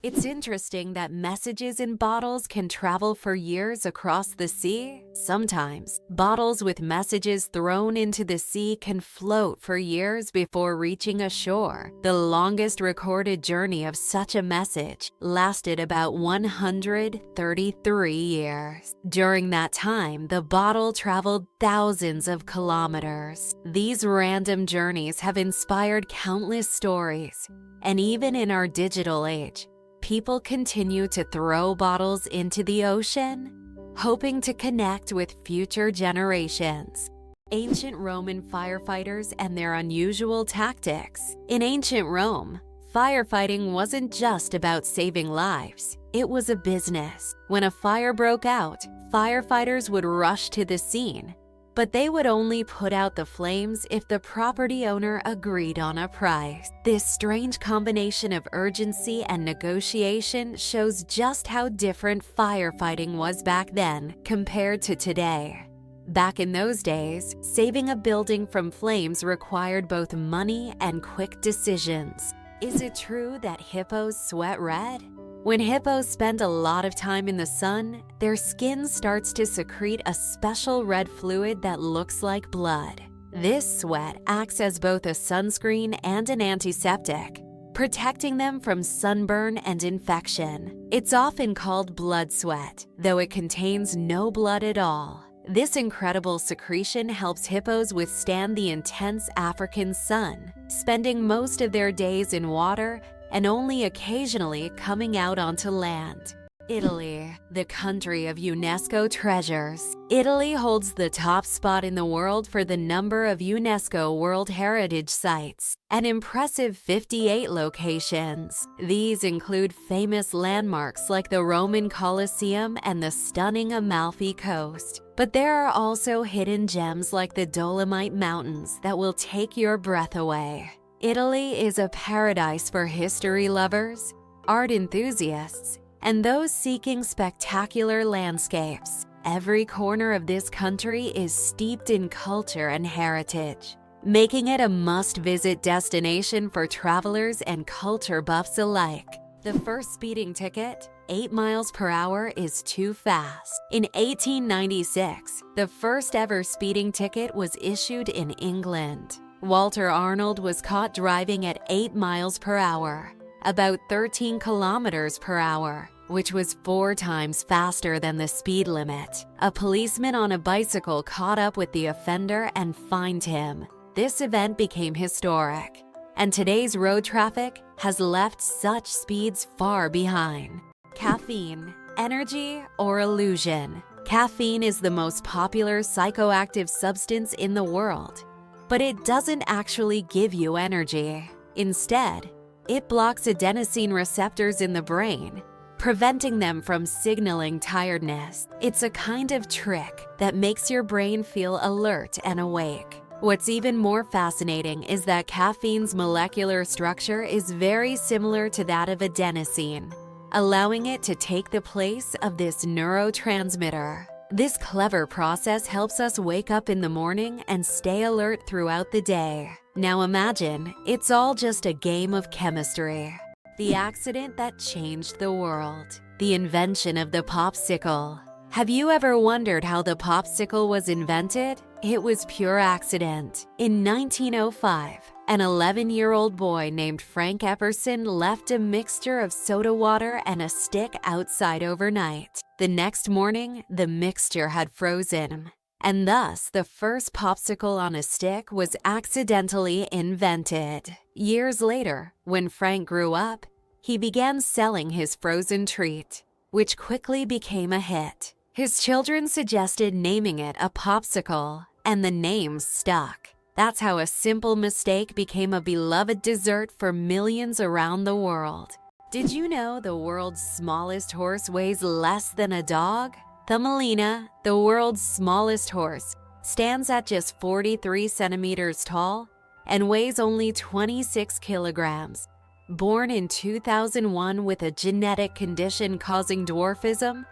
It's interesting that messages in bottles can travel for years across the sea. Sometimes, bottles with messages thrown into the sea can float for years before reaching a shore. The longest recorded journey of such a message lasted about 133 years. During that time, the bottle traveled thousands of kilometers. These random journeys have inspired countless stories, and even in our digital age, people continue to throw bottles into the ocean, hoping to connect with future generations. Ancient Roman firefighters and their unusual tactics. In ancient Rome, firefighting wasn't just about saving lives. It was a business. When a fire broke out, firefighters would rush to the scene, but they would only put out the flames if the property owner agreed on a price. This strange combination of urgency and negotiation shows just how different firefighting was back then compared to today. Back in those days, saving a building from flames required both money and quick decisions. Is it true that hippos sweat red? When hippos spend a lot of time in the sun, their skin starts to secrete a special red fluid that looks like blood. This sweat acts as both a sunscreen and an antiseptic, protecting them from sunburn and infection. It's often called blood sweat, though it contains no blood at all. This incredible secretion helps hippos withstand the intense African sun, spending most of their days in water and only occasionally coming out onto land. Italy, the country of UNESCO treasures. Italy holds the top spot in the world for the number of UNESCO World Heritage Sites, an impressive 58 locations. These include famous landmarks like the Roman Colosseum and the stunning Amalfi Coast. But there are also hidden gems like the Dolomite Mountains that will take your breath away. Italy is a paradise for history lovers, art enthusiasts, and those seeking spectacular landscapes. Every corner of this country is steeped in culture and heritage, making it a must-visit destination for travelers and culture buffs alike. The first speeding ticket, 8 miles per hour, is too fast. In 1896, the first ever speeding ticket was issued in England. Walter Arnold was caught driving at 8 miles per hour, about 13 kilometers per hour, which was 4 times faster than the speed limit. A policeman on a bicycle caught up with the offender and fined him. This event became historic, and today's road traffic has left such speeds far behind. Caffeine, energy or illusion? Caffeine is the most popular psychoactive substance in the world, but it doesn't actually give you energy. Instead, it blocks adenosine receptors in the brain, preventing them from signaling tiredness. It's a kind of trick that makes your brain feel alert and awake. What's even more fascinating is that caffeine's molecular structure is very similar to that of adenosine, allowing it to take the place of this neurotransmitter. This clever process helps us wake up in the morning and stay alert throughout the day. Now imagine, it's all just a game of chemistry. The accident that changed the world. The invention of the popsicle. Have you ever wondered how the popsicle was invented? It was pure accident. In 1905, an 11-year-old boy named Frank Epperson left a mixture of soda water and a stick outside overnight. The next morning, the mixture had frozen, and thus the first popsicle on a stick was accidentally invented. Years later, when Frank grew up, he began selling his frozen treat, which quickly became a hit. His children suggested naming it a popsicle, and the name stuck. That's how a simple mistake became a beloved dessert for millions around the world. Did you know the world's smallest horse weighs less than a dog? Thumbelina, the world's smallest horse, stands at just 43 centimeters tall and weighs only 26 kilograms. Born in 2001 with a genetic condition causing dwarfism,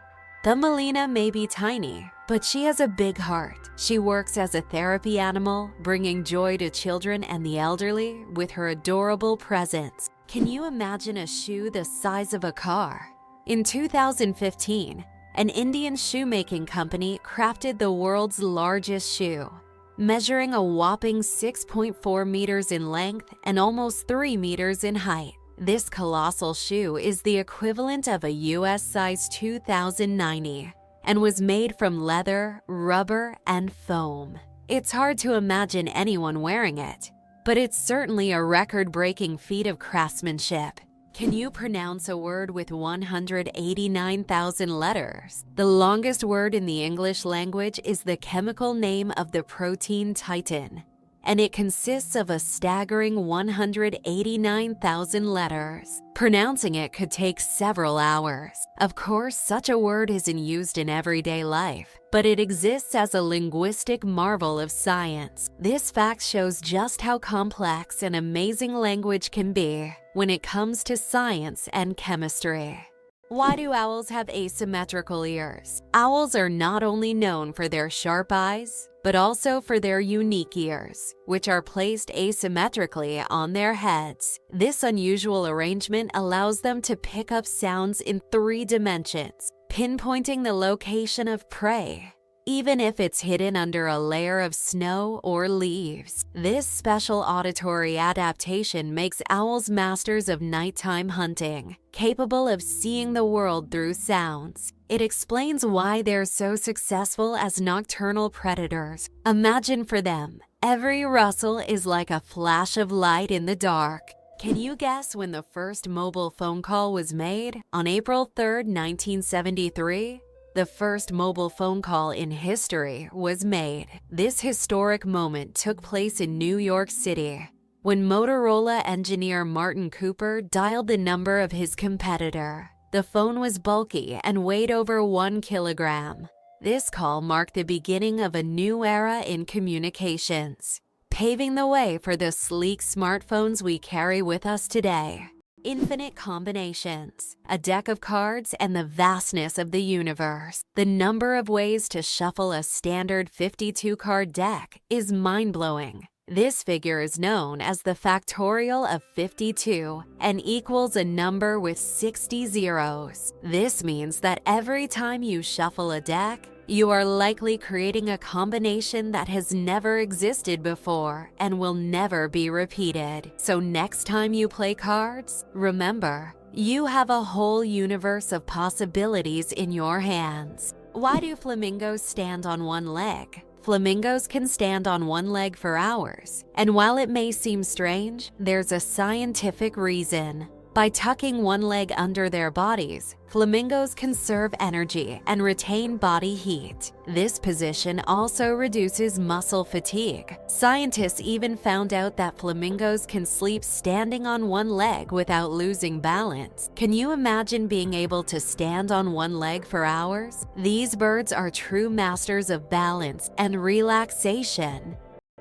Thumbelina may be tiny, but she has a big heart. She works as a therapy animal, bringing joy to children and the elderly with her adorable presence. Can you imagine a shoe the size of a car? In 2015, an Indian shoemaking company crafted the world's largest shoe, measuring a whopping 6.4 meters in length and almost 3 meters in height. This colossal shoe is the equivalent of a US size 2090 and was made from leather, rubber, and foam. It's hard to imagine anyone wearing it, but it's certainly a record-breaking feat of craftsmanship. Can you pronounce a word with 189,000 letters? The longest word in the English language is the chemical name of the protein titin, and it consists of a staggering 189,000 letters. Pronouncing it could take several hours. Of course, such a word isn't used in everyday life, but it exists as a linguistic marvel of science. This fact shows just how complex and amazing language can be when it comes to science and chemistry. Why do owls have asymmetrical ears? Owls are not only known for their sharp eyes, but also for their unique ears, which are placed asymmetrically on their heads. This unusual arrangement allows them to pick up sounds in 3 dimensions, pinpointing the location of prey, even if it's hidden under a layer of snow or leaves. This special auditory adaptation makes owls masters of nighttime hunting, capable of seeing the world through sounds. It explains why they're so successful as nocturnal predators. Imagine for them, every rustle is like a flash of light in the dark. Can you guess when the first mobile phone call was made? On April 3, 1973? The first mobile phone call in history was made. This historic moment took place in New York City, when Motorola engineer Martin Cooper dialed the number of his competitor. The phone was bulky and weighed over 1 kilogram. This call marked the beginning of a new era in communications, paving the way for the sleek smartphones we carry with us today. Infinite combinations, a deck of cards, and the vastness of the universe. The number of ways to shuffle a standard 52-card deck is mind-blowing. This figure is known as the factorial of 52 and equals a number with 60 zeros. This means that every time you shuffle a deck, you are likely creating a combination that has never existed before and will never be repeated. So next time you play cards, remember, you have a whole universe of possibilities in your hands. Why do flamingos stand on one leg? Flamingos can stand on one leg for hours, and while it may seem strange, there's a scientific reason. By tucking one leg under their bodies, flamingos conserve energy and retain body heat. This position also reduces muscle fatigue. Scientists even found out that flamingos can sleep standing on one leg without losing balance. Can you imagine being able to stand on one leg for hours? These birds are true masters of balance and relaxation.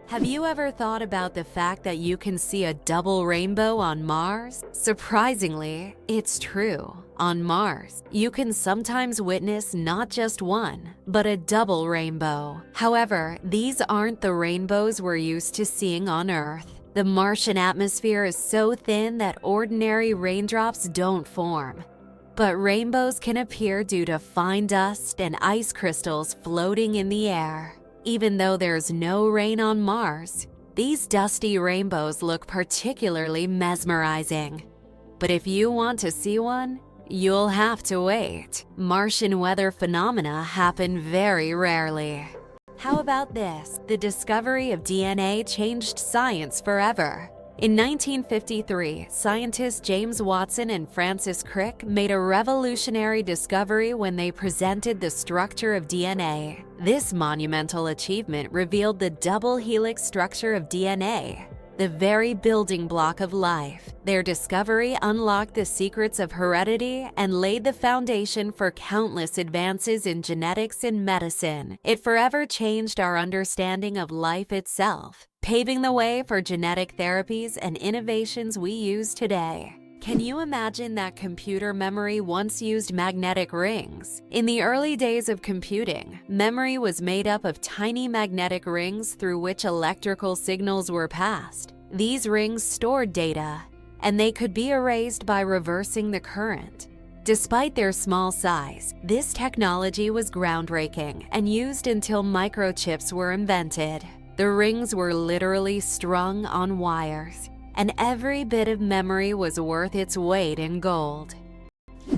Have you ever thought about the fact that you can see a double rainbow on Mars? Surprisingly, it's true. On Mars, you can sometimes witness not just one, but a double rainbow. However, these aren't the rainbows we're used to seeing on Earth. The Martian atmosphere is so thin that ordinary raindrops don't form. But rainbows can appear due to fine dust and ice crystals floating in the air. Even though there's no rain on Mars, these dusty rainbows look particularly mesmerizing. But if you want to see one, you'll have to wait. Martian weather phenomena happen very rarely. How about this? The discovery of DNA changed science forever. In 1953, scientists James Watson and Francis Crick made a revolutionary discovery when they presented the structure of DNA. This monumental achievement revealed the double helix structure of DNA, the very building block of life. Their discovery unlocked the secrets of heredity and laid the foundation for countless advances in genetics and medicine. It forever changed our understanding of life itself, paving the way for genetic therapies and innovations we use today. Can you imagine that computer memory once used magnetic rings? In the early days of computing, memory was made up of tiny magnetic rings through which electrical signals were passed. These rings stored data, and they could be erased by reversing the current. Despite their small size, this technology was groundbreaking and used until microchips were invented. The rings were literally strung on wires, and every bit of memory was worth its weight in gold.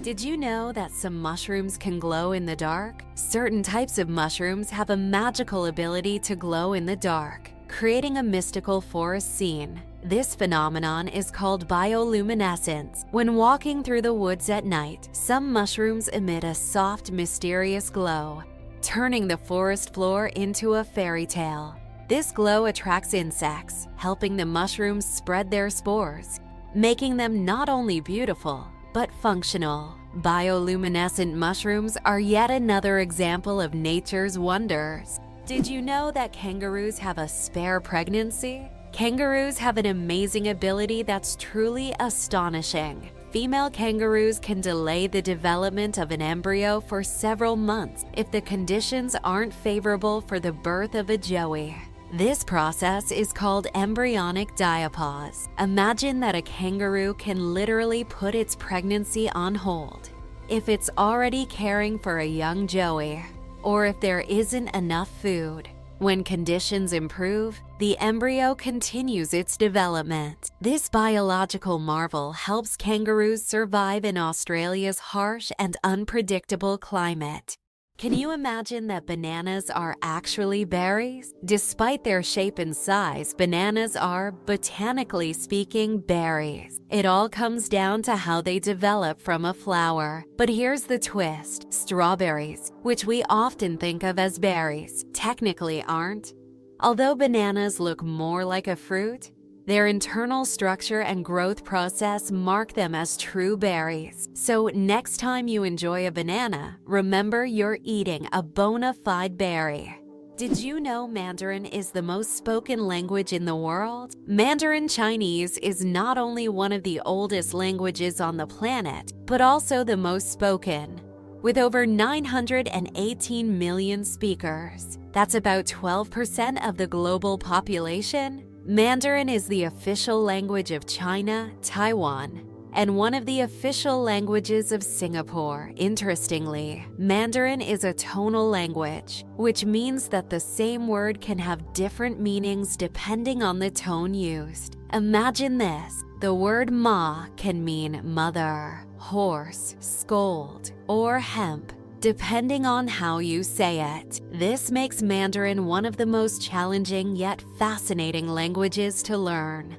Did you know that some mushrooms can glow in the dark? Certain types of mushrooms have a magical ability to glow in the dark, creating a mystical forest scene. This phenomenon is called bioluminescence. When walking through the woods at night, some mushrooms emit a soft, mysterious glow, turning the forest floor into a fairy tale. This glow attracts insects, helping the mushrooms spread their spores, making them not only beautiful, but functional. Bioluminescent mushrooms are yet another example of nature's wonders. Did you know that kangaroos have a spare pregnancy? Kangaroos have an amazing ability that's truly astonishing. Female kangaroos can delay the development of an embryo for several months if the conditions aren't favorable for the birth of a joey. This process is called embryonic diapause. Imagine that a kangaroo can literally put its pregnancy on hold if it's already caring for a young joey, or if there isn't enough food. When conditions improve, the embryo continues its development. This biological marvel helps kangaroos survive in Australia's harsh and unpredictable climate. Can you imagine that bananas are actually berries? Despite their shape and size, bananas are, botanically speaking, berries. It all comes down to how they develop from a flower. But here's the twist: strawberries, which we often think of as berries, technically aren't. Although bananas look more like a fruit, their internal structure and growth process mark them as true berries. So next time you enjoy a banana, remember you're eating a bona fide berry. Did you know Mandarin is the most spoken language in the world? Mandarin Chinese is not only one of the oldest languages on the planet, but also the most spoken. With over 918 million speakers, that's about 12% of the global population. Mandarin is the official language of China, Taiwan, and one of the official languages of Singapore. Interestingly, Mandarin is a tonal language, which means that the same word can have different meanings depending on the tone used. Imagine this: the word ma can mean mother, horse, scold, or hemp, depending on how you say it. This makes Mandarin one of the most challenging yet fascinating languages to learn.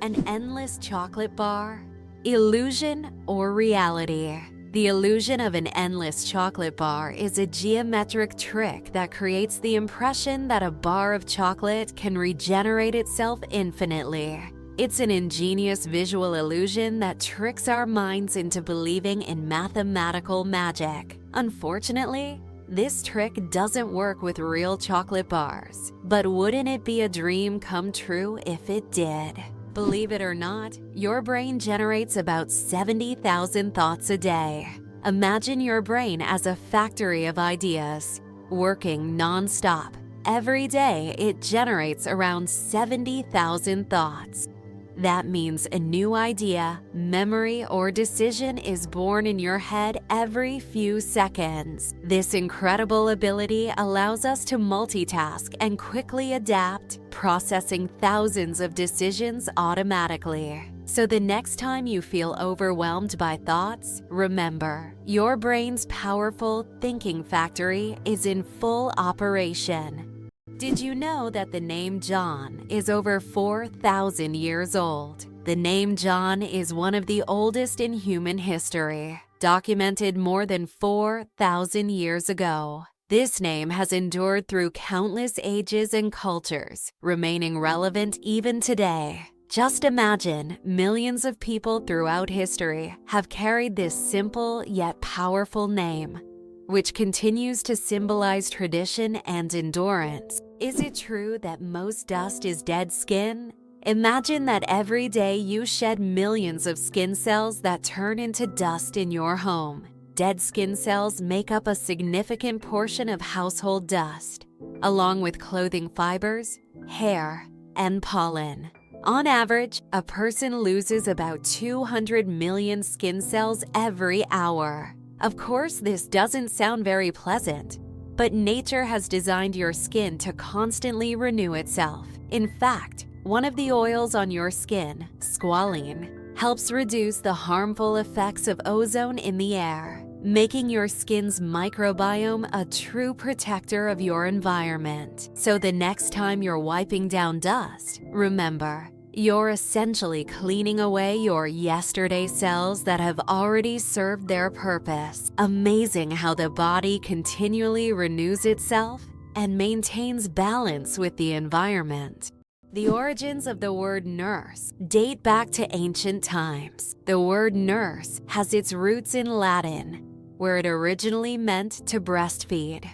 An endless chocolate bar? Illusion or reality? The illusion of an endless chocolate bar is a geometric trick that creates the impression that a bar of chocolate can regenerate itself infinitely. It's an ingenious visual illusion that tricks our minds into believing in mathematical magic. Unfortunately, this trick doesn't work with real chocolate bars. But wouldn't it be a dream come true if it did? Believe it or not, your brain generates about 70,000 thoughts a day. Imagine your brain as a factory of ideas, working non-stop. Every day, it generates around 70,000 thoughts. That means a new idea, memory, or decision is born in your head every few seconds. This incredible ability allows us to multitask and quickly adapt, processing thousands of decisions automatically. So the next time you feel overwhelmed by thoughts, remember, your brain's powerful thinking factory is in full operation. Did you know that the name John is over 4,000 years old? The name John is one of the oldest in human history, documented more than 4,000 years ago. This name has endured through countless ages and cultures, remaining relevant even today. Just imagine, millions of people throughout history have carried this simple yet powerful name, which continues to symbolize tradition and endurance. Is it true that most dust is dead skin? Imagine that every day you shed millions of skin cells that turn into dust in your home. Dead skin cells make up a significant portion of household dust, along with clothing fibers, hair, and pollen. On average, a person loses about 200 million skin cells every hour. Of course, this doesn't sound very pleasant, but nature has designed your skin to constantly renew itself. In fact, one of the oils on your skin, squalene, helps reduce the harmful effects of ozone in the air, making your skin's microbiome a true protector of your environment. So the next time you're wiping down dust, remember, you're essentially cleaning away your yesterday cells that have already served their purpose. Amazing how the body continually renews itself and maintains balance with the environment. The origins of the word nurse date back to ancient times. The word nurse has its roots in Latin, where it originally meant to breastfeed.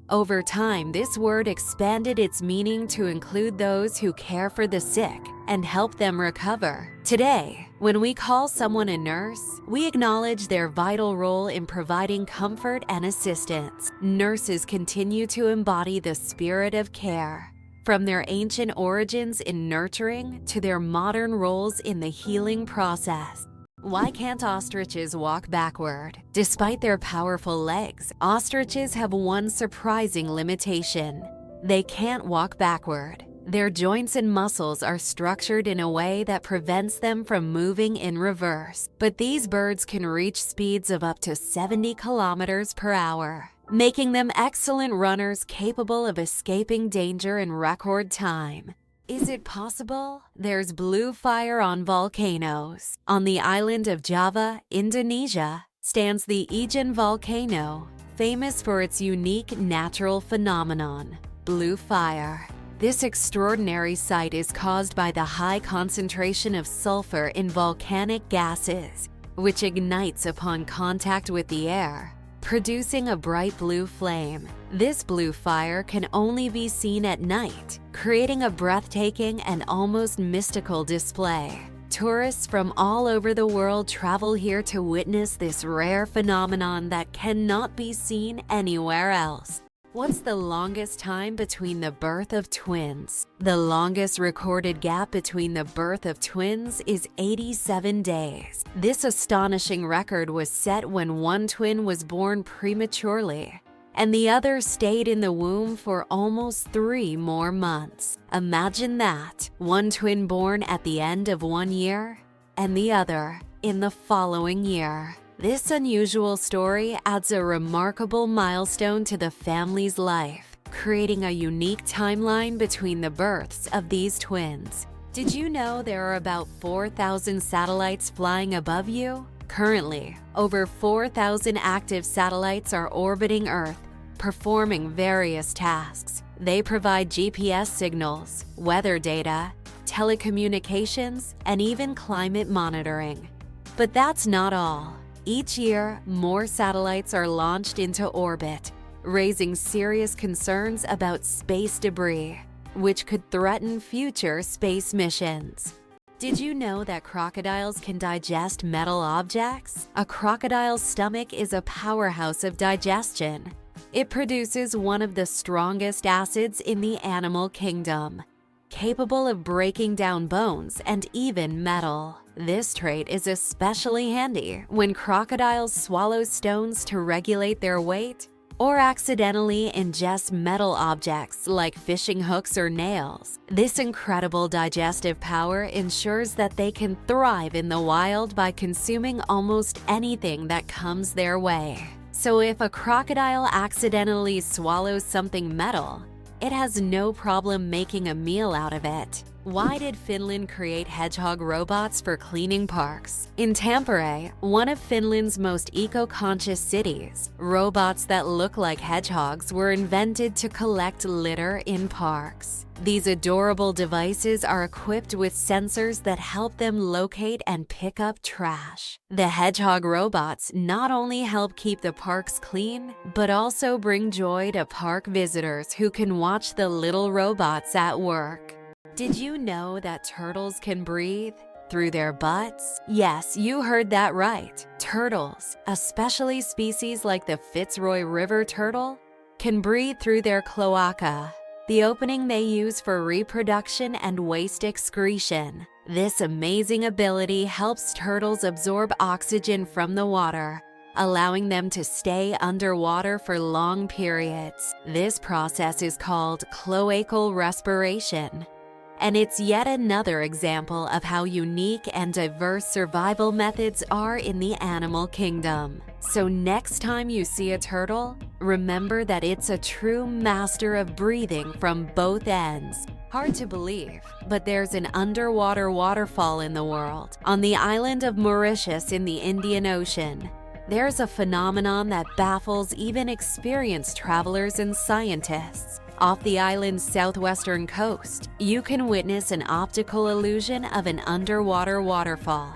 Over time, this word expanded its meaning to include those who care for the sick and help them recover. Today, when we call someone a nurse, we acknowledge their vital role in providing comfort and assistance. Nurses continue to embody the spirit of care, from their ancient origins in nurturing to their modern roles in the healing process. Why can't ostriches walk backward? Despite their powerful legs, ostriches have one surprising limitation. They can't walk backward. Their joints and muscles are structured in a way that prevents them from moving in reverse. But these birds can reach speeds of up to 70 kilometers per hour, making them excellent runners capable of escaping danger in record time. Is it possible? There's blue fire on volcanoes. On the island of Java, Indonesia, stands the Ijen volcano, famous for its unique natural phenomenon, blue fire. This extraordinary sight is caused by the high concentration of sulfur in volcanic gases, which ignites upon contact with the air, producing a bright blue flame. This blue fire can only be seen at night, creating a breathtaking and almost mystical display. Tourists from all over the world travel here to witness this rare phenomenon that cannot be seen anywhere else. What's the longest time between the birth of twins? The longest recorded gap between the birth of twins is 87 days. This astonishing record was set when one twin was born prematurely, and the other stayed in the womb for almost 3 more months. Imagine that, one twin born at the end of 1 year, and the other in the following year. This unusual story adds a remarkable milestone to the family's life, creating a unique timeline between the births of these twins. Did you know there are about 4,000 satellites flying above you? Currently, over 4,000 active satellites are orbiting Earth, performing various tasks. They provide GPS signals, weather data, telecommunications, and even climate monitoring. But that's not all. Each year, more satellites are launched into orbit, raising serious concerns about space debris, which could threaten future space missions. Did you know that crocodiles can digest metal objects? A crocodile's stomach is a powerhouse of digestion. It produces one of the strongest acids in the animal kingdom, capable of breaking down bones and even metal. This trait is especially handy when crocodiles swallow stones to regulate their weight or accidentally ingest metal objects like fishing hooks or nails. This incredible digestive power ensures that they can thrive in the wild by consuming almost anything that comes their way. So if a crocodile accidentally swallows something metal, it has no problem making a meal out of it. Why did Finland create hedgehog robots for cleaning parks? In Tampere, one of Finland's most eco-conscious cities, robots that look like hedgehogs were invented to collect litter in parks. These adorable devices are equipped with sensors that help them locate and pick up trash. The hedgehog robots not only help keep the parks clean, but also bring joy to park visitors who can watch the little robots at work. Did you know that turtles can breathe through their butts? Yes, you heard that right. Turtles, especially species like the Fitzroy River turtle, can breathe through their cloaca. the opening they use for reproduction and waste excretion. This amazing ability helps turtles absorb oxygen from the water, allowing them to stay underwater for long periods. This process is called cloacal respiration. And it's yet another example of how unique and diverse survival methods are in the animal kingdom. So next time you see a turtle, remember that it's a true master of breathing from both ends. Hard to believe, but there's an underwater waterfall in the world, on the island of Mauritius in the Indian Ocean. There's a phenomenon that baffles even experienced travelers and scientists. Off the island's southwestern coast, you can witness an optical illusion of an underwater waterfall.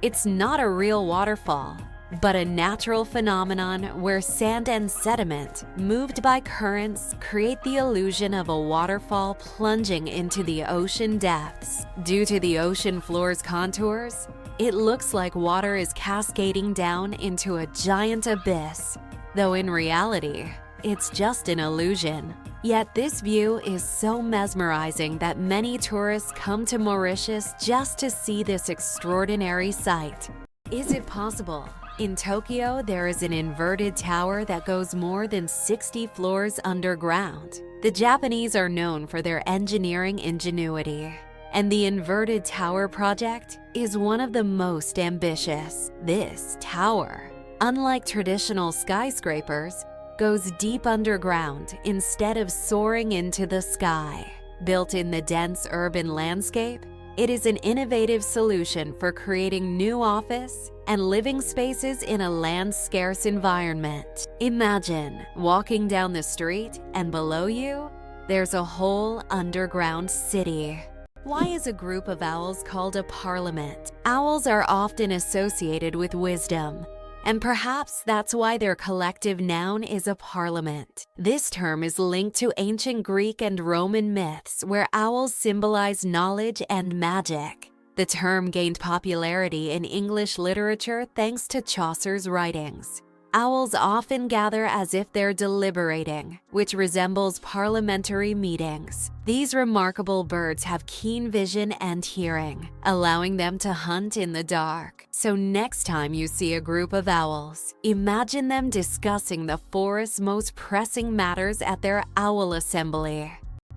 It's not a real waterfall, but a natural phenomenon where sand and sediment, moved by currents, create the illusion of a waterfall plunging into the ocean depths. Due to the ocean floor's contours, it looks like water is cascading down into a giant abyss, though in reality, it's just an illusion. Yet this view is so mesmerizing that many tourists come to Mauritius just to see this extraordinary sight. Is it possible? In Tokyo, there is an inverted tower that goes more than 60 floors underground. The Japanese are known for their engineering ingenuity, and the inverted tower project is one of the most ambitious. This tower, unlike traditional skyscrapers, goes deep underground instead of soaring into the sky. Built in the dense urban landscape, it is an innovative solution for creating new office and living spaces in a land-scarce environment. Imagine walking down the street and below you, there's a whole underground city. Why is a group of owls called a parliament? Owls are often associated with wisdom, and perhaps that's why their collective noun is a parliament. This term is linked to ancient Greek and Roman myths where owls symbolize knowledge and magic. The term gained popularity in English literature thanks to Chaucer's writings. Owls often gather as if they're deliberating, which resembles parliamentary meetings. These remarkable birds have keen vision and hearing, allowing them to hunt in the dark. So next time you see a group of owls, imagine them discussing the forest's most pressing matters at their owl assembly.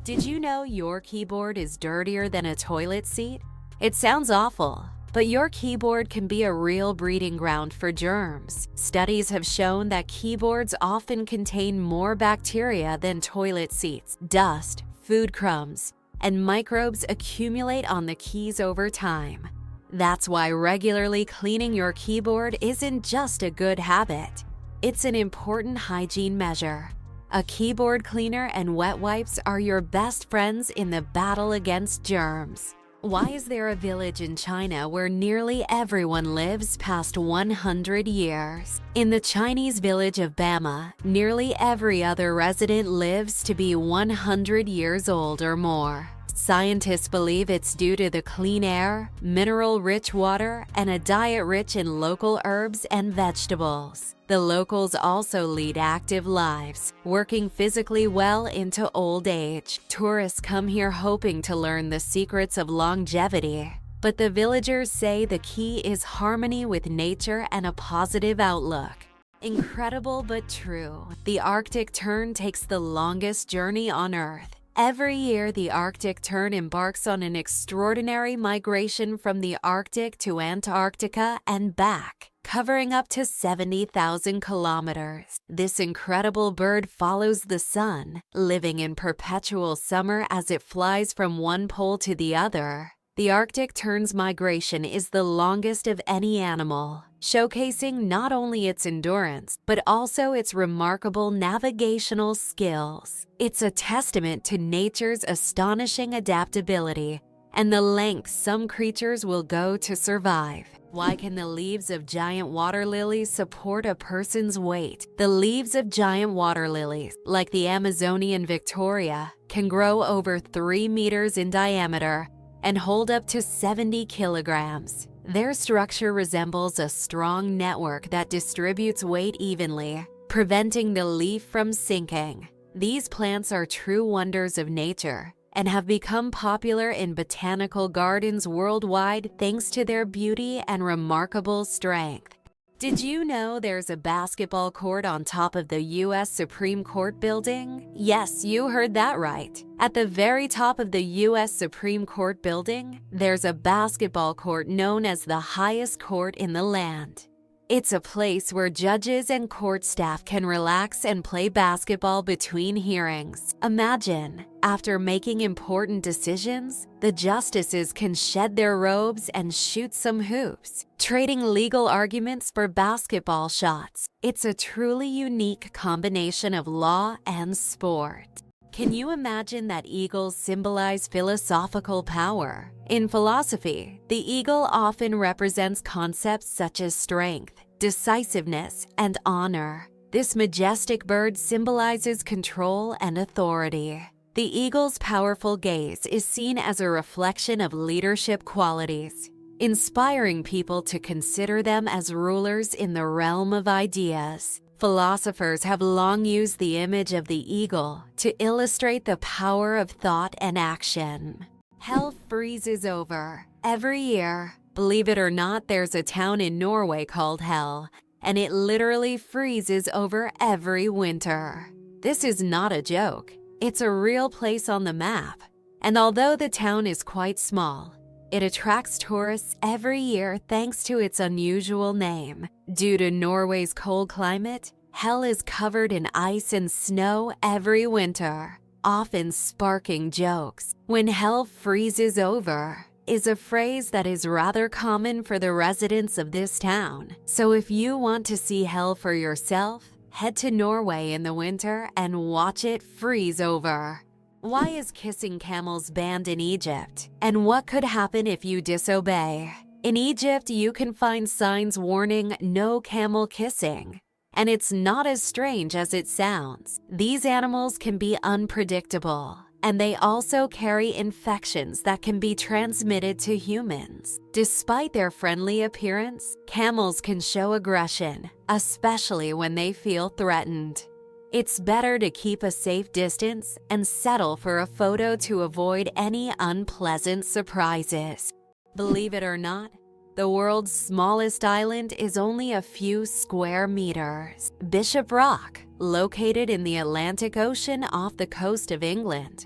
Did you know your keyboard is dirtier than a toilet seat? It sounds awful, but your keyboard can be a real breeding ground for germs. Studies have shown that keyboards often contain more bacteria than toilet seats. Dust, food crumbs, and microbes accumulate on the keys over time. That's why regularly cleaning your keyboard isn't just a good habit. It's an important hygiene measure. A keyboard cleaner and wet wipes are your best friends in the battle against germs. Why is there a village in China where nearly everyone lives past 100 years? In the Chinese village of Bama, nearly every other resident lives to be 100 years old or more. Scientists believe it's due to the clean air, mineral-rich water, and a diet rich in local herbs and vegetables. The locals also lead active lives, working physically well into old age. Tourists come here hoping to learn the secrets of longevity. But the villagers say the key is harmony with nature and a positive outlook. Incredible but true, the Arctic tern takes the longest journey on Earth. Every year, the Arctic tern embarks on an extraordinary migration from the Arctic to Antarctica and back, covering up to 70,000 kilometers. This incredible bird follows the sun, living in perpetual summer as it flies from one pole to the other. The Arctic tern's migration is the longest of any animal, showcasing not only its endurance, but also its remarkable navigational skills. It's a testament to nature's astonishing adaptability and the lengths some creatures will go to survive. Why can the leaves of giant water lilies support a person's weight? The leaves of giant water lilies, like the Amazonian Victoria, can grow over 3 meters in diameter and hold up to 70 kilograms. Their structure resembles a strong network that distributes weight evenly, preventing the leaf from sinking. These plants are true wonders of nature and have become popular in botanical gardens worldwide thanks to their beauty and remarkable strength. Did you know there's a basketball court on top of the U.S. Supreme Court building? Yes, you heard that right. At the very top of the U.S. Supreme Court building, there's a basketball court known as the highest court in the land. It's a place where judges and court staff can relax and play basketball between hearings. Imagine, after making important decisions, the justices can shed their robes and shoot some hoops, trading legal arguments for basketball shots. It's a truly unique combination of law and sport. Can you imagine that eagles symbolize philosophical power? In philosophy, the eagle often represents concepts such as strength, decisiveness, and honor. This majestic bird symbolizes control and authority. The eagle's powerful gaze is seen as a reflection of leadership qualities, inspiring people to consider them as rulers in the realm of ideas. Philosophers have long used the image of the eagle to illustrate the power of thought and action. Hell freezes over every year. Believe it or not, there's a town in Norway called Hell, and it literally freezes over every winter. This is not a joke. It's a real place on the map. And although the town is quite small, it attracts tourists every year thanks to its unusual name. Due to Norway's cold climate, Hell is covered in ice and snow every winter, often sparking jokes. When Hell freezes over is a phrase that is rather common for the residents of this town. So if you want to see Hell for yourself, head to Norway in the winter and watch it freeze over. Why is kissing camels banned in Egypt? And what could happen if you disobey? In Egypt, you can find signs warning no camel kissing. And it's not as strange as it sounds. These animals can be unpredictable, and they also carry infections that can be transmitted to humans. Despite their friendly appearance, camels can show aggression, especially when they feel threatened. It's better to keep a safe distance and settle for a photo to avoid any unpleasant surprises. Believe it or not, the world's smallest island is only a few square meters. Bishop Rock, located in the Atlantic Ocean off the coast of England,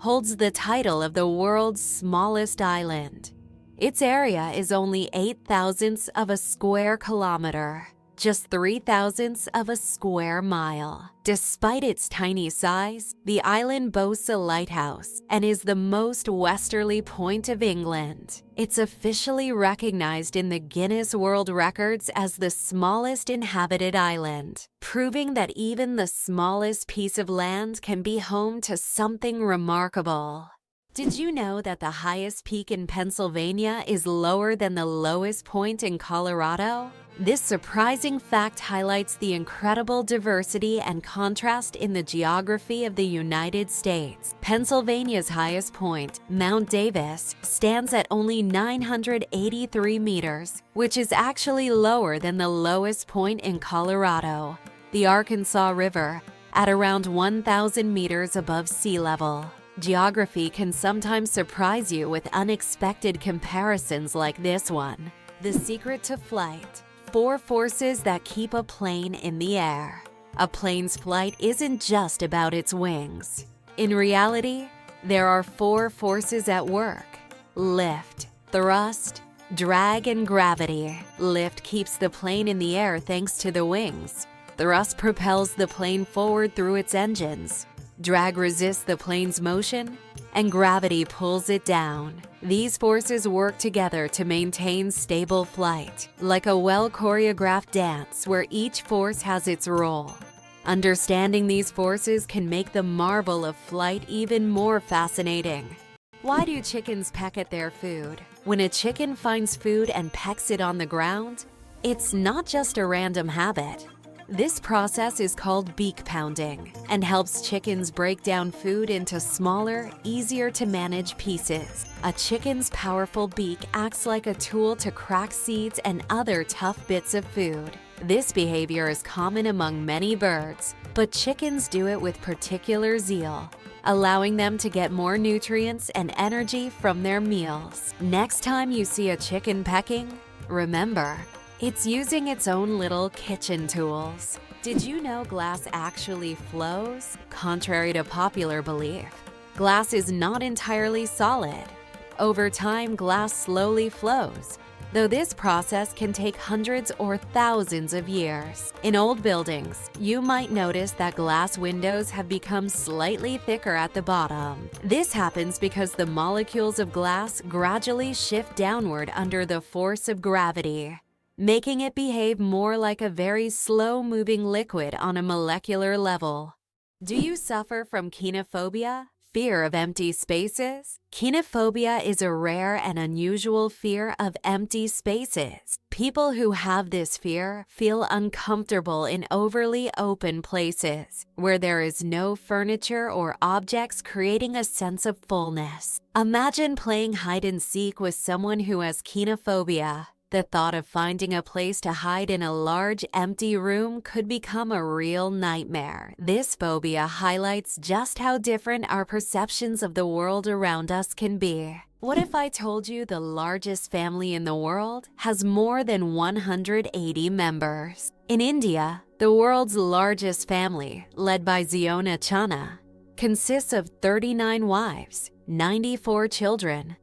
holds the title of the world's smallest island. Its area is only 0.08 of a square kilometer, just 0.03 of a square mile. Despite its tiny size, the island boasts a lighthouse and is the most westerly point of England. It's officially recognized in the Guinness World Records as the smallest inhabited island, proving that even the smallest piece of land can be home to something remarkable. Did you know that the highest peak in Pennsylvania is lower than the lowest point in Colorado? This surprising fact highlights the incredible diversity and contrast in the geography of the United States. Pennsylvania's highest point, Mount Davis, stands at only 983 meters, which is actually lower than the lowest point in Colorado, the Arkansas River, at around 1,000 meters above sea level. Geography can sometimes surprise you with unexpected comparisons like this one. The secret to flight. 4 forces that keep a plane in the air. A plane's flight isn't just about its wings. In reality, there are 4 forces at work: lift, thrust, drag, and gravity. Lift keeps the plane in the air thanks to the wings. Thrust propels the plane forward through its engines. Drag resists the plane's motion, and gravity pulls it down. These forces work together to maintain stable flight, like a well-choreographed dance where each force has its role. Understanding these forces can make the marvel of flight even more fascinating. Why do chickens peck at their food? When a chicken finds food and pecks it on the ground, it's not just a random habit. This process is called beak pounding and helps chickens break down food into smaller, easier to manage pieces. A chicken's powerful beak acts like a tool to crack seeds and other tough bits of food. This behavior is common among many birds, but chickens do it with particular zeal, allowing them to get more nutrients and energy from their meals. Next time you see a chicken pecking, remember, it's using its own little kitchen tools. Did you know glass actually flows? Contrary to popular belief, glass is not entirely solid. Over time, glass slowly flows, though this process can take hundreds or thousands of years. In old buildings, you might notice that glass windows have become slightly thicker at the bottom. This happens because the molecules of glass gradually shift downward under the force of gravity, making it behave more like a very slow-moving liquid on a molecular level. Do you suffer from kenophobia? Fear of empty spaces? Kenophobia is a rare and unusual fear of empty spaces. People who have this fear feel uncomfortable in overly open places, where there is no furniture or objects, creating a sense of fullness. Imagine playing hide and seek with someone who has kenophobia. The thought of finding a place to hide in a large, empty room could become a real nightmare. This phobia highlights just how different our perceptions of the world around us can be. What if I told you the largest family in the world has more than 180 members? In India, the world's largest family, led by Ziona Chana, consists of 39 wives, 94 children,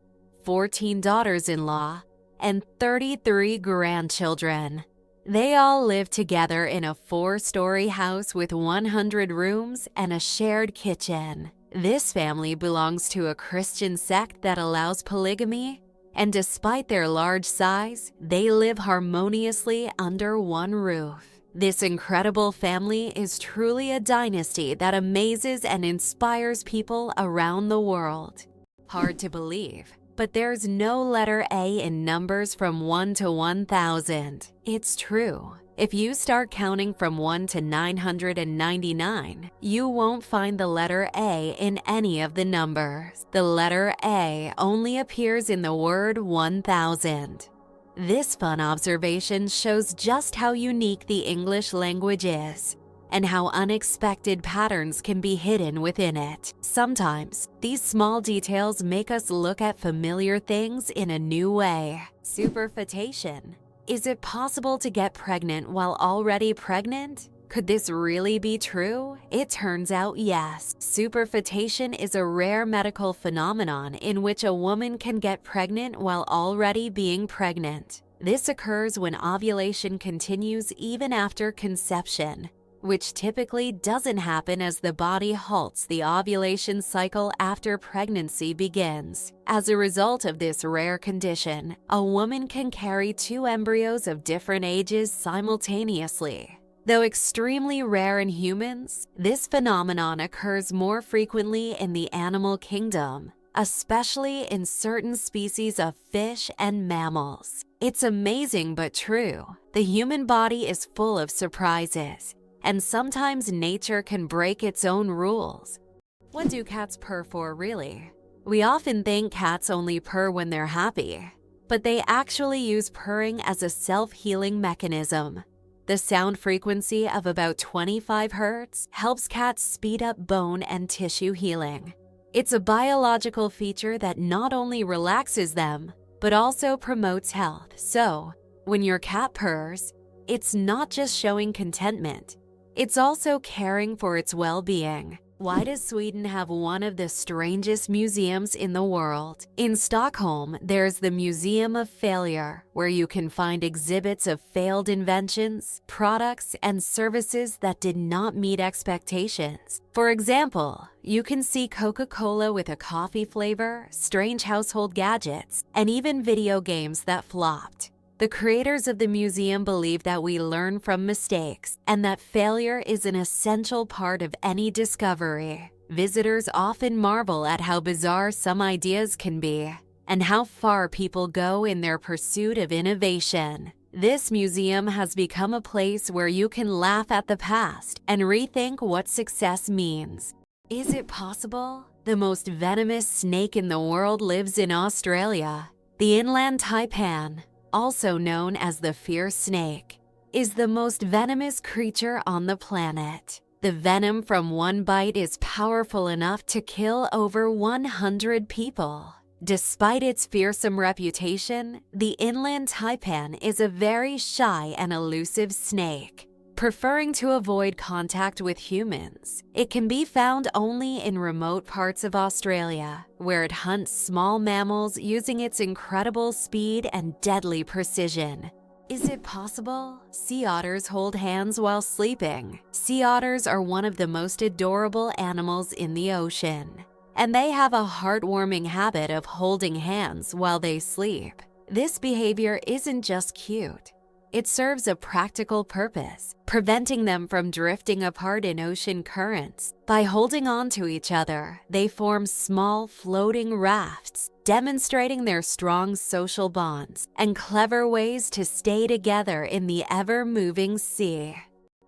14 daughters-in-law, and 33 grandchildren. They all live together in a 4-story house with 100 rooms and a shared kitchen. This family belongs to a Christian sect that allows polygamy, and despite their large size, they live harmoniously under one roof. This incredible family is truly a dynasty that amazes and inspires people around the world. Hard to believe, but there's no letter A in numbers from 1 to 1,000. It's true. If you start counting from 1 to 999, you won't find the letter A in any of the numbers. The letter A only appears in the word 1,000. This fun observation shows just how unique the English language is, and how unexpected patterns can be hidden within it. Sometimes, these small details make us look at familiar things in a new way. Superfetation. Is it possible to get pregnant while already pregnant? Could this really be true? It turns out yes. Superfetation is a rare medical phenomenon in which a woman can get pregnant while already being pregnant. This occurs when ovulation continues even after conception, which typically doesn't happen as the body halts the ovulation cycle after pregnancy begins. As a result of this rare condition, a woman can carry 2 embryos of different ages simultaneously. Though extremely rare in humans, this phenomenon occurs more frequently in the animal kingdom, especially in certain species of fish and mammals. It's amazing but true. The human body is full of surprises, and sometimes nature can break its own rules. What do cats purr for, really? We often think cats only purr when they're happy, but they actually use purring as a self-healing mechanism. The sound frequency of about 25 Hz helps cats speed up bone and tissue healing. It's a biological feature that not only relaxes them, but also promotes health. So, when your cat purrs, it's not just showing contentment, it's also caring for its well-being. Why does Sweden have one of the strangest museums in the world? In Stockholm, there's the Museum of Failure, where you can find exhibits of failed inventions, products, and services that did not meet expectations. For example, you can see Coca-Cola with a coffee flavor, strange household gadgets, and even video games that flopped. The creators of the museum believe that we learn from mistakes and that failure is an essential part of any discovery. Visitors often marvel at how bizarre some ideas can be and how far people go in their pursuit of innovation. This museum has become a place where you can laugh at the past and rethink what success means. Is it possible? The most venomous snake in the world lives in Australia. The inland taipan, also known as the fierce snake, is the most venomous creature on the planet. The venom from one bite is powerful enough to kill over 100 people. Despite its fearsome reputation, the inland taipan is a very shy and elusive snake. Preferring to avoid contact with humans, it can be found only in remote parts of Australia, where it hunts small mammals using its incredible speed and deadly precision. Is it possible? Sea otters hold hands while sleeping. Sea otters are one of the most adorable animals in the ocean, and they have a heartwarming habit of holding hands while they sleep. This behavior isn't just cute. It serves a practical purpose, preventing them from drifting apart in ocean currents. By holding on to each other, they form small floating rafts, demonstrating their strong social bonds and clever ways to stay together in the ever-moving sea.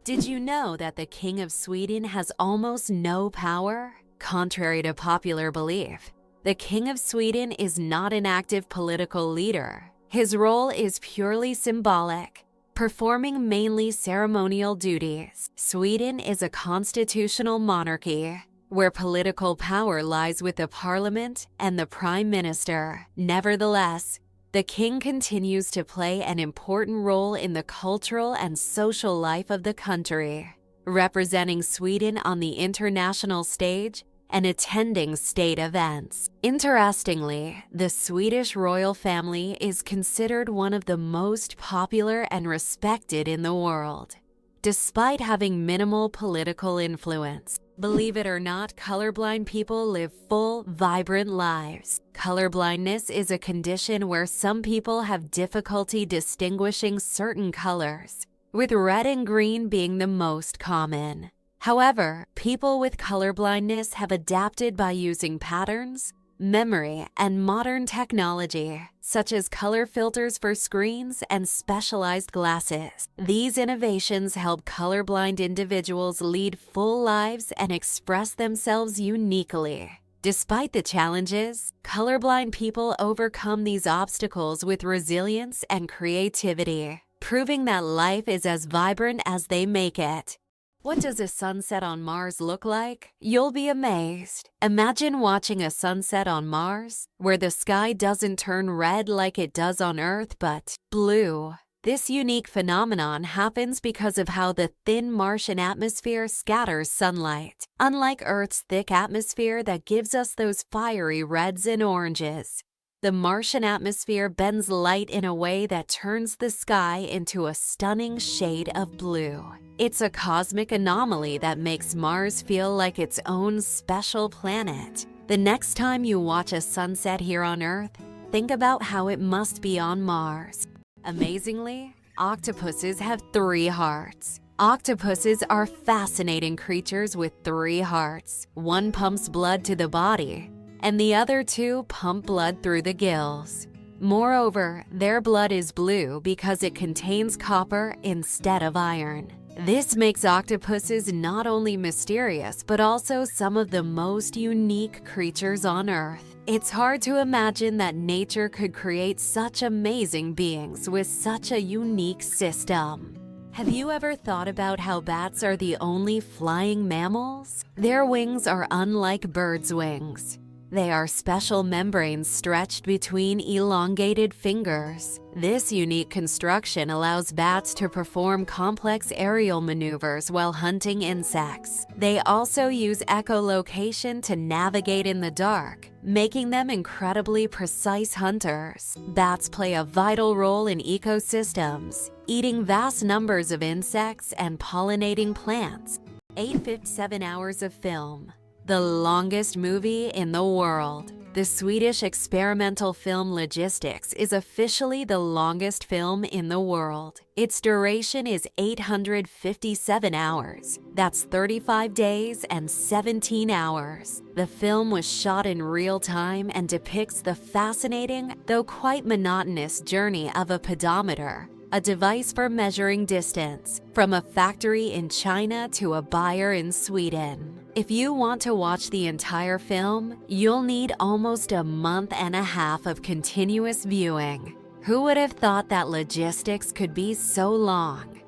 Did you know that the King of Sweden has almost no power? Contrary to popular belief, the King of Sweden is not an active political leader. His role is purely symbolic, performing mainly ceremonial duties. Sweden is a constitutional monarchy, where political power lies with the parliament and the prime minister. Nevertheless, the king continues to play an important role in the cultural and social life of the country, representing Sweden on the international stage and attending state events. Interestingly, the Swedish royal family is considered one of the most popular and respected in the world. Despite having minimal political influence, believe it or not, colorblind people live full, vibrant lives. Colorblindness is a condition where some people have difficulty distinguishing certain colors, with red and green being the most common. However, people with colorblindness have adapted by using patterns, memory, and modern technology, such as color filters for screens and specialized glasses. These innovations help colorblind individuals lead full lives and express themselves uniquely. Despite the challenges, colorblind people overcome these obstacles with resilience and creativity, proving that life is as vibrant as they make it. What does a sunset on Mars look like? You'll be amazed. Imagine watching a sunset on Mars, where the sky doesn't turn red like it does on Earth, but blue. This unique phenomenon happens because of how the thin Martian atmosphere scatters sunlight, unlike Earth's thick atmosphere that gives us those fiery reds and oranges. The Martian atmosphere bends light in a way that turns the sky into a stunning shade of blue. It's a cosmic anomaly that makes Mars feel like its own special planet. The next time you watch a sunset here on Earth, think about how it must be on Mars. Amazingly, octopuses have 3 hearts. Octopuses are fascinating creatures with 3 hearts. One pumps blood to the body, and the other 2 pump blood through the gills. Moreover, their blood is blue because it contains copper instead of iron. This makes octopuses not only mysterious, but also some of the most unique creatures on Earth. It's hard to imagine that nature could create such amazing beings with such a unique system. Have you ever thought about how bats are the only flying mammals? Their wings are unlike birds' wings. They are special membranes stretched between elongated fingers. This unique construction allows bats to perform complex aerial maneuvers while hunting insects. They also use echolocation to navigate in the dark, making them incredibly precise hunters. Bats play a vital role in ecosystems, eating vast numbers of insects and pollinating plants. 857 hours of film. The longest movie in the world. The Swedish experimental film Logistics is officially the longest film in the world. Its duration is 857 hours. That's 35 days and 17 hours. The film was shot in real time and depicts the fascinating, though quite monotonous journey of a pedometer, a device for measuring distance, from a factory in China to a buyer in Sweden. If you want to watch the entire film, you'll need almost a month and a half of continuous viewing. Who would have thought that Logistics could be so long?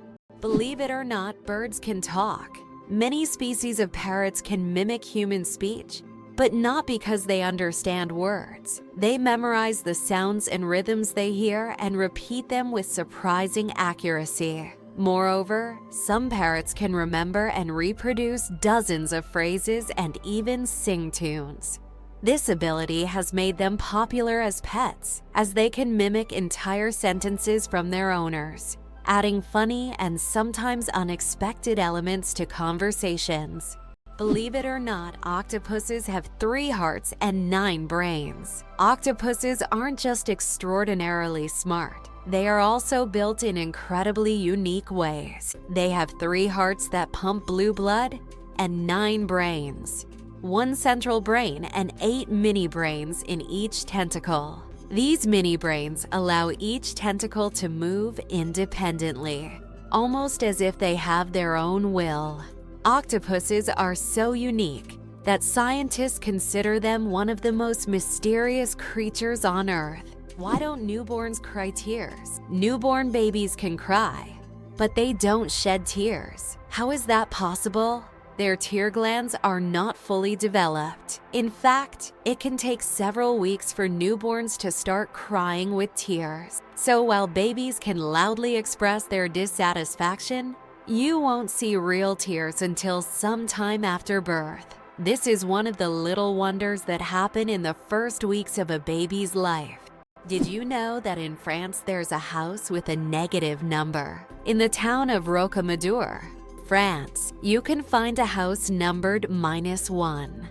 Believe it or not, birds can talk. Many species of parrots can mimic human speech, but not because they understand words. They memorize the sounds and rhythms they hear and repeat them with surprising accuracy. Moreover, some parrots can remember and reproduce dozens of phrases and even sing tunes. This ability has made them popular as pets, as they can mimic entire sentences from their owners, adding funny and sometimes unexpected elements to conversations. Believe it or not, octopuses have 3 hearts and 9 brains. Octopuses aren't just extraordinarily smart. They are also built in incredibly unique ways. They have 3 hearts that pump blue blood and 9 brains. 1 central brain and 8 mini brains in each tentacle. These mini brains allow each tentacle to move independently, almost as if they have their own will. Octopuses are so unique that scientists consider them one of the most mysterious creatures on Earth. Why don't newborns cry tears? Newborn babies can cry, but they don't shed tears. How is that possible? Their tear glands are not fully developed. In fact, it can take several weeks for newborns to start crying with tears. So while babies can loudly express their dissatisfaction, you won't see real tears until sometime after birth. This is one of the little wonders that happen in the first weeks of a baby's life. Did you know that in France there's a house with a negative number? In the town of Rocamadour, France, you can find a house numbered -1.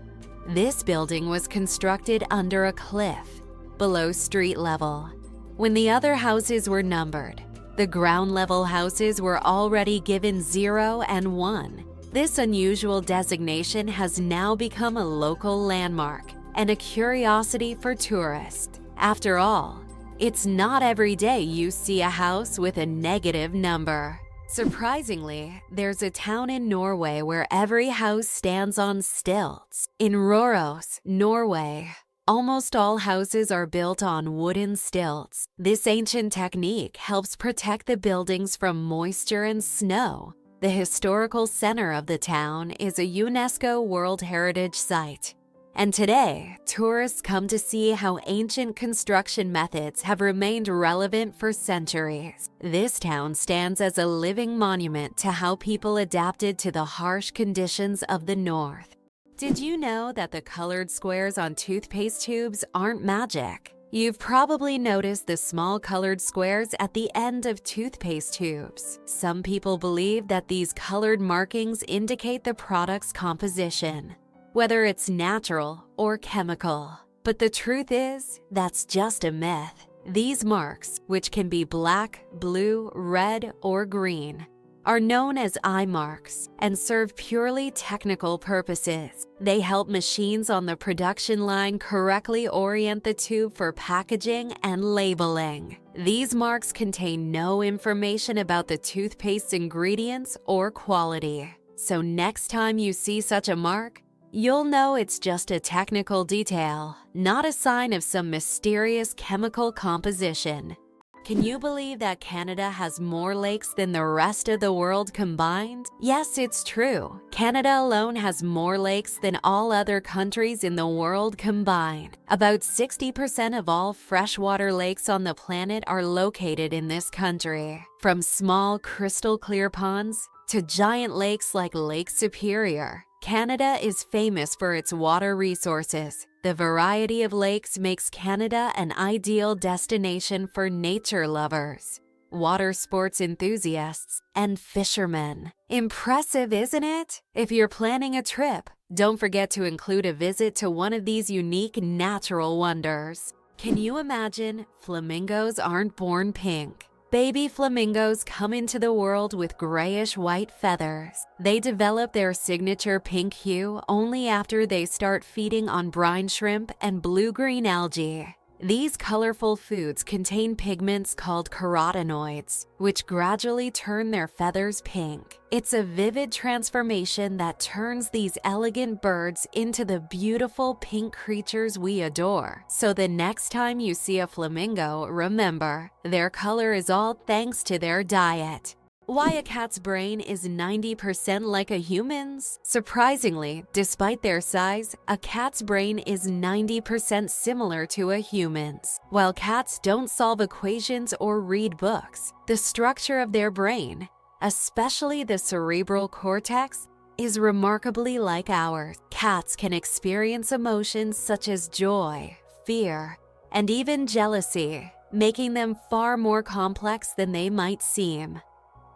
This building was constructed under a cliff, below street level. When the other houses were numbered, the ground level houses were already given 0 and 1. This unusual designation has now become a local landmark and a curiosity for tourists. After all, it's not every day you see a house with a negative number. Surprisingly, there's a town in Norway where every house stands on stilts. In Røros, Norway, almost all houses are built on wooden stilts. This ancient technique helps protect the buildings from moisture and snow. The historical center of the town is a UNESCO World Heritage Site. And today, tourists come to see how ancient construction methods have remained relevant for centuries. This town stands as a living monument to how people adapted to the harsh conditions of the north. Did you know that the colored squares on toothpaste tubes aren't magic? You've probably noticed the small colored squares at the end of toothpaste tubes. Some people believe that these colored markings indicate the product's composition, whether it's natural or chemical. But the truth is, that's just a myth. These marks, which can be black, blue, red, or green, are known as eye marks and serve purely technical purposes. They help machines on the production line correctly orient the tube for packaging and labeling. These marks contain no information about the toothpaste's ingredients or quality. So next time you see such a mark, you'll know it's just a technical detail, not a sign of some mysterious chemical composition. Can you believe that Canada has more lakes than the rest of the world combined? Yes, it's true. Canada alone has more lakes than all other countries in the world combined. About 60% of all freshwater lakes on the planet are located in this country. From small crystal clear ponds to giant lakes like Lake Superior, Canada is famous for its water resources. The variety of lakes makes Canada an ideal destination for nature lovers, water sports enthusiasts, and fishermen. Impressive, isn't it? If you're planning a trip, don't forget to include a visit to one of these unique natural wonders. Can you imagine? Flamingos aren't born pink. Baby flamingos come into the world with grayish-white feathers. They develop their signature pink hue only after they start feeding on brine shrimp and blue-green algae. These colorful foods contain pigments called carotenoids, which gradually turn their feathers pink. It's a vivid transformation that turns these elegant birds into the beautiful pink creatures we adore. So the next time you see a flamingo, remember, their color is all thanks to their diet. Why a cat's brain is 90% like a human's? Surprisingly, despite their size, a cat's brain is 90% similar to a human's. While cats don't solve equations or read books, the structure of their brain, especially the cerebral cortex, is remarkably like ours. Cats can experience emotions such as joy, fear, and even jealousy, making them far more complex than they might seem.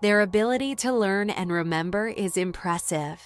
Their ability to learn and remember is impressive.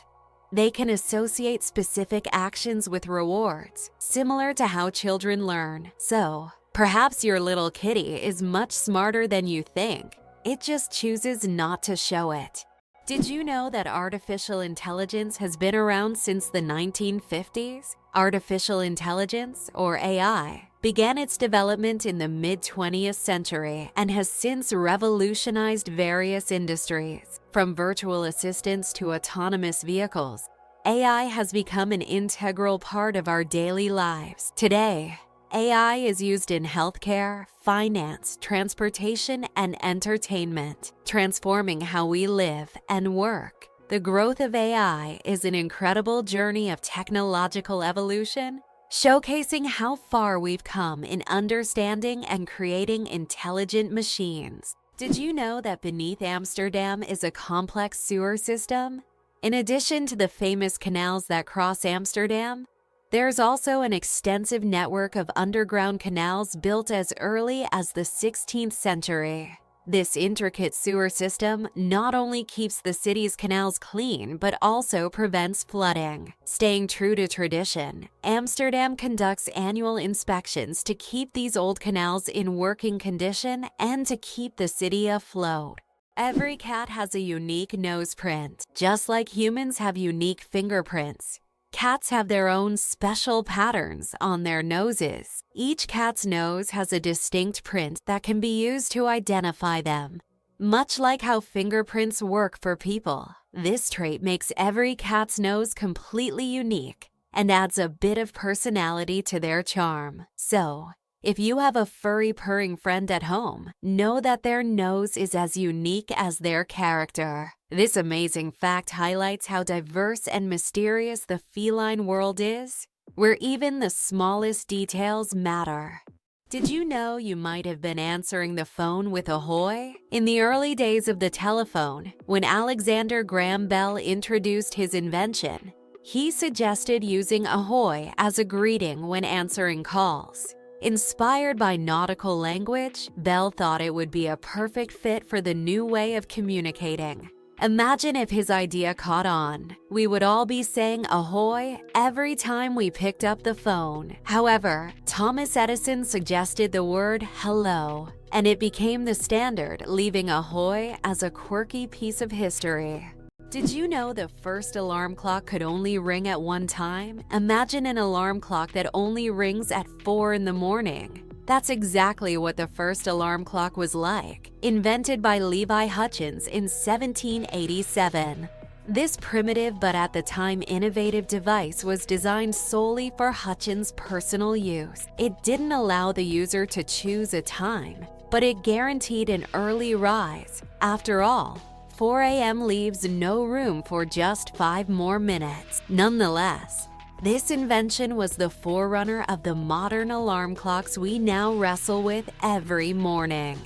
They can associate specific actions with rewards, similar to how children learn. So, perhaps your little kitty is much smarter than you think. It just chooses not to show it. Did you know that artificial intelligence has been around since the 1950s? Artificial intelligence, or AI, began its development in the mid-20th century and has since revolutionized various industries. From virtual assistants to autonomous vehicles, AI has become an integral part of our daily lives. Today, AI is used in healthcare, finance, transportation, and entertainment, transforming how we live and work. The growth of AI is an incredible journey of technological evolution, showcasing how far we've come in understanding and creating intelligent machines. Did you know that beneath Amsterdam is a complex sewer system? In addition to the famous canals that cross Amsterdam, there's also an extensive network of underground canals built as early as the 16th century. This intricate sewer system not only keeps the city's canals clean, but also prevents flooding. Staying true to tradition, Amsterdam conducts annual inspections to keep these old canals in working condition and to keep the city afloat. Every cat has a unique nose print, just like humans have unique fingerprints. Cats have their own special patterns on their noses. Each cat's nose has a distinct print that can be used to identify them. Much like how fingerprints work for people, this trait makes every cat's nose completely unique and adds a bit of personality to their charm. So, if you have a furry purring friend at home, know that their nose is as unique as their character. This amazing fact highlights how diverse and mysterious the feline world is, where even the smallest details matter. Did you know you might have been answering the phone with ahoy? In the early days of the telephone, when Alexander Graham Bell introduced his invention, he suggested using ahoy as a greeting when answering calls. Inspired by nautical language, Bell thought it would be a perfect fit for the new way of communicating. Imagine if his idea caught on. We would all be saying ahoy every time we picked up the phone. However, Thomas Edison suggested the word hello, and it became the standard, leaving ahoy as a quirky piece of history. Did you know the first alarm clock could only ring at one time? Imagine an alarm clock that only rings at 4 in the morning. That's exactly what the first alarm clock was like, invented by Levi Hutchins in 1787. This primitive but at the time innovative device was designed solely for Hutchins' personal use. It didn't allow the user to choose a time, but it guaranteed an early rise. After all, 4 a.m. leaves no room for just 5 more minutes. Nonetheless, this invention was the forerunner of the modern alarm clocks we now wrestle with every morning.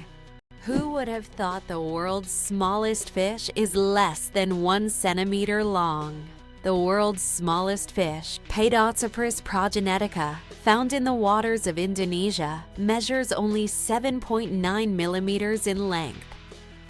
Who would have thought the world's smallest fish is less than 1 centimeter long? The world's smallest fish, Paedocypris progenetica, found in the waters of Indonesia, measures only 7.9 millimeters in length,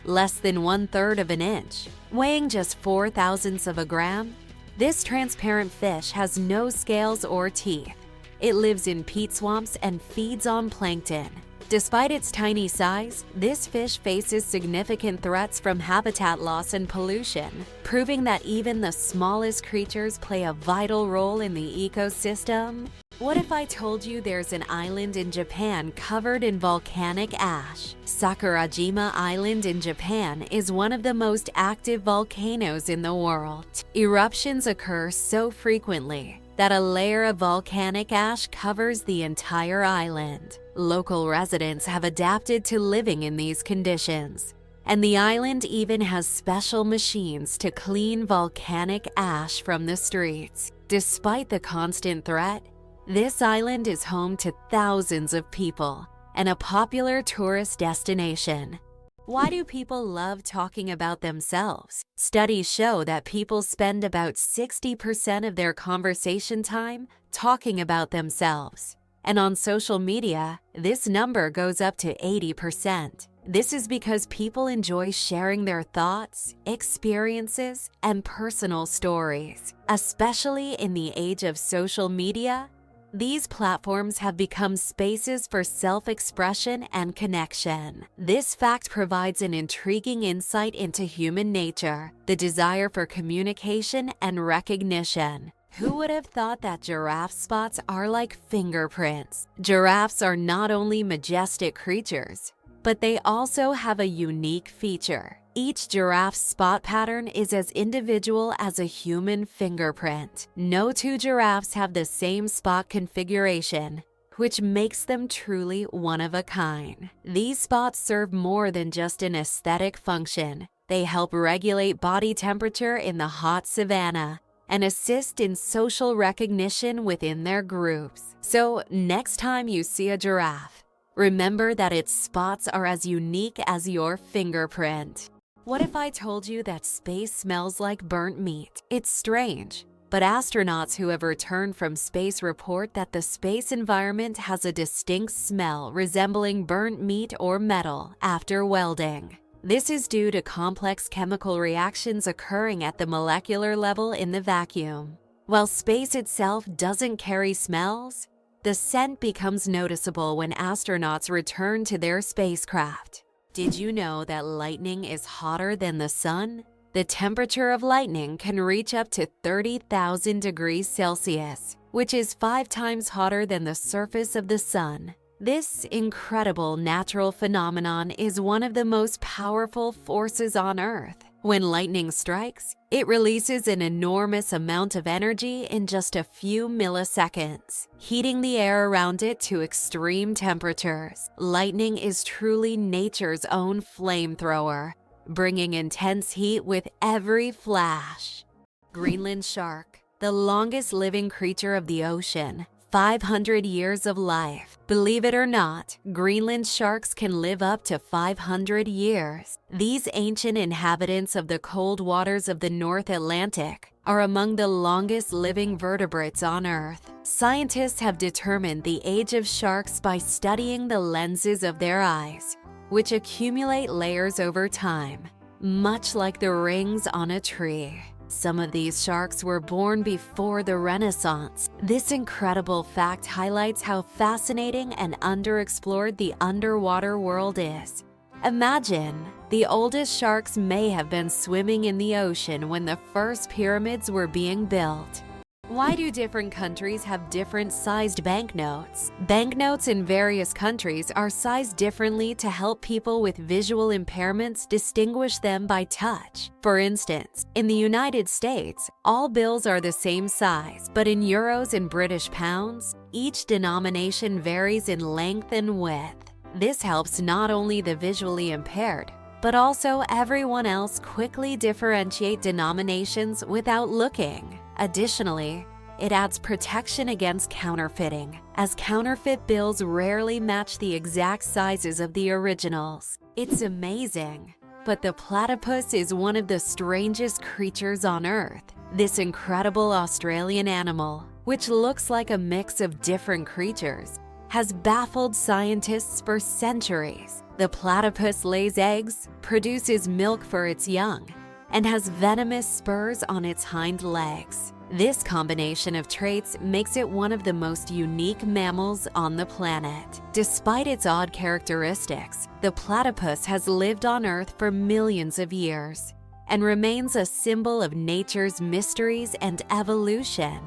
less than 1/3 of an inch, weighing just 4 thousandths of a gram. This transparent fish has no scales or teeth. It lives in peat swamps and feeds on plankton. Despite its tiny size, this fish faces significant threats from habitat loss and pollution, proving that even the smallest creatures play a vital role in the ecosystem. What if I told you there's an island in Japan covered in volcanic ash? Sakurajima Island in Japan is one of the most active volcanoes in the world. Eruptions occur so frequently that a layer of volcanic ash covers the entire island. Local residents have adapted to living in these conditions. And the island even has special machines to clean volcanic ash from the streets. Despite the constant threat, this island is home to thousands of people and a popular tourist destination. Why do people love talking about themselves? Studies show that people spend about 60% of their conversation time talking about themselves. And on social media, this number goes up to 80%. This is because people enjoy sharing their thoughts, experiences, and personal stories. Especially in the age of social media, these platforms have become spaces for self-expression and connection. This fact provides an intriguing insight into human nature, the desire for communication and recognition. Who would have thought that giraffe spots are like fingerprints? Giraffes are not only majestic creatures, but they also have a unique feature. Each giraffe's spot pattern is as individual as a human fingerprint. No two giraffes have the same spot configuration, which makes them truly one of a kind. These spots serve more than just an aesthetic function. They help regulate body temperature in the hot savanna and assist in social recognition within their groups. So next time you see a giraffe, remember that its spots are as unique as your fingerprint. What if I told you that space smells like burnt meat? It's strange, but astronauts who have returned from space report that the space environment has a distinct smell resembling burnt meat or metal after welding. This is due to complex chemical reactions occurring at the molecular level in the vacuum. While space itself doesn't carry smells, the scent becomes noticeable when astronauts return to their spacecraft. Did you know that lightning is hotter than the sun? The temperature of lightning can reach up to 30,000 degrees Celsius, which is 5 times hotter than the surface of the sun. This incredible natural phenomenon is one of the most powerful forces on Earth. When lightning strikes, it releases an enormous amount of energy in just a few milliseconds, heating the air around it to extreme temperatures. Lightning is truly nature's own flamethrower, bringing intense heat with every flash. Greenland shark, the longest living creature of the ocean, 500 years of life. Believe it or not, Greenland sharks can live up to 500 years. These ancient inhabitants of the cold waters of the North Atlantic are among the longest living vertebrates on Earth. Scientists have determined the age of sharks by studying the lenses of their eyes, which accumulate layers over time, much like the rings on a tree. Some of these sharks were born before the Renaissance. This incredible fact highlights how fascinating and underexplored the underwater world is. Imagine, the oldest sharks may have been swimming in the ocean when the first pyramids were being built. Why do different countries have different sized banknotes? Banknotes in various countries are sized differently to help people with visual impairments distinguish them by touch. For instance, in the United States, all bills are the same size, but in euros and British pounds, each denomination varies in length and width. This helps not only the visually impaired, but also everyone else quickly differentiate denominations without looking. Additionally, it adds protection against counterfeiting, as counterfeit bills rarely match the exact sizes of the originals. It's amazing, but the platypus is one of the strangest creatures on Earth. This incredible Australian animal, which looks like a mix of different creatures, has baffled scientists for centuries. The platypus lays eggs, produces milk for its young, and has venomous spurs on its hind legs. This combination of traits makes it one of the most unique mammals on the planet. Despite its odd characteristics, the platypus has lived on Earth for millions of years and remains a symbol of nature's mysteries and evolution.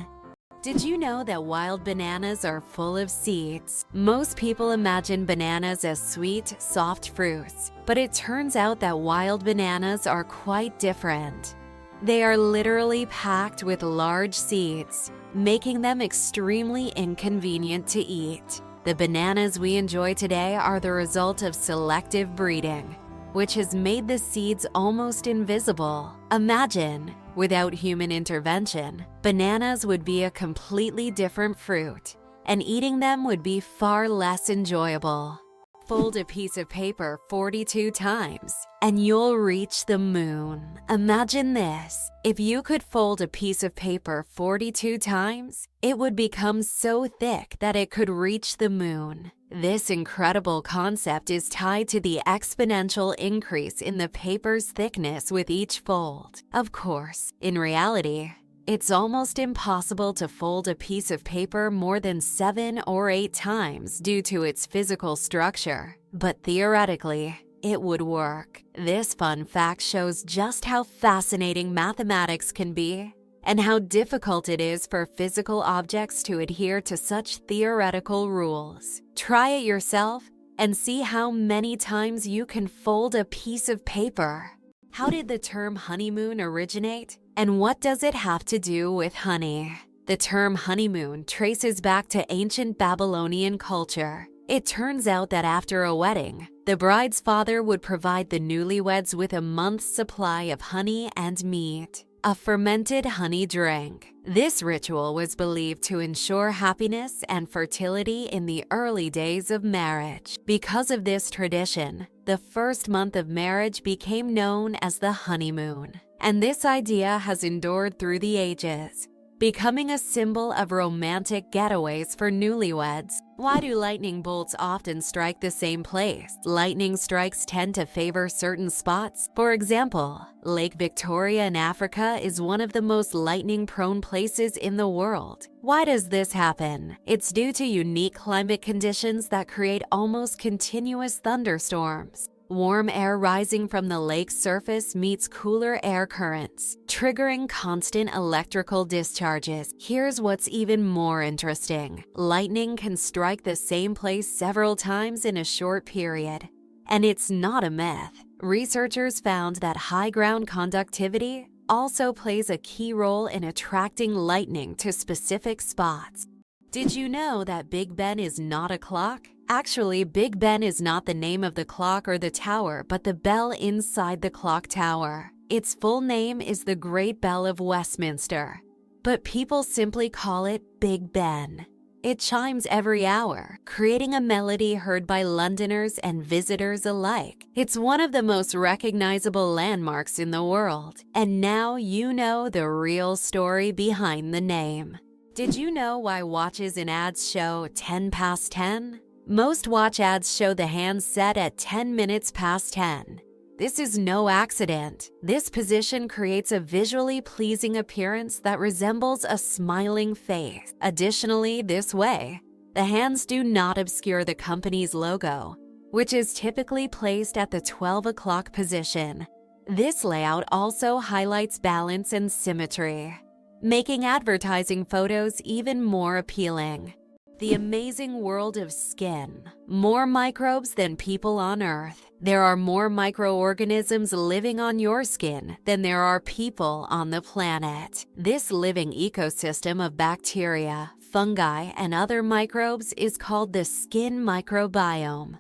Did you know that wild bananas are full of seeds? Most people imagine bananas as sweet, soft fruits, but it turns out that wild bananas are quite different. They are literally packed with large seeds, making them extremely inconvenient to eat. The bananas we enjoy today are the result of selective breeding. which has made the seeds almost invisible. Imagine, without human intervention, bananas would be a completely different fruit, and eating them would be far less enjoyable. Fold a piece of paper 42 times, and you'll reach the moon. Imagine this. If you could fold a piece of paper 42 times, it would become so thick that it could reach the moon. This incredible concept is tied to the exponential increase in the paper's thickness with each fold. Of course, in reality, it's almost impossible to fold a piece of paper more than 7 or 8 times due to its physical structure, but theoretically, it would work. This fun fact shows just how fascinating mathematics can be and how difficult it is for physical objects to adhere to such theoretical rules. Try it yourself and see how many times you can fold a piece of paper. How did the term honeymoon originate? And what does it have to do with honey? The term honeymoon traces back to ancient Babylonian culture. It turns out that after a wedding, the bride's father would provide the newlyweds with a month's supply of honey and meat, a fermented honey drink. This ritual was believed to ensure happiness and fertility in the early days of marriage. Because of this tradition, the first month of marriage became known as the honeymoon. And this idea has endured through the ages, becoming a symbol of romantic getaways for newlyweds. Why do lightning bolts often strike the same place? Lightning strikes tend to favor certain spots. For example, Lake Victoria in Africa is one of the most lightning-prone places in the world. Why does this happen? It's due to unique climate conditions that create almost continuous thunderstorms. Warm air rising from the lake's surface meets cooler air currents, triggering constant electrical discharges. Here's what's even more interesting. Lightning can strike the same place several times in a short period. And it's not a myth. Researchers found that high ground conductivity also plays a key role in attracting lightning to specific spots. Did you know that Big Ben is not a clock? Actually, Big Ben is not the name of the clock or the tower, but the bell inside the clock tower. Its full name is the Great Bell of Westminster, but people simply call it Big Ben. It chimes every hour, creating a melody heard by Londoners and visitors alike. It's one of the most recognizable landmarks in the world, and now you know the real story behind the name. Did you know why watches in ads show 10 past 10? Most watch ads show the hands set at 10 minutes past 10. This is no accident. This position creates a visually pleasing appearance that resembles a smiling face. Additionally, this way, the hands do not obscure the company's logo, which is typically placed at the 12 o'clock position. This layout also highlights balance and symmetry, making advertising photos even more appealing. The amazing world of skin. More microbes than people on Earth. There are more microorganisms living on your skin than there are people on the planet. This living ecosystem of bacteria, fungi, and other microbes is called the skin microbiome.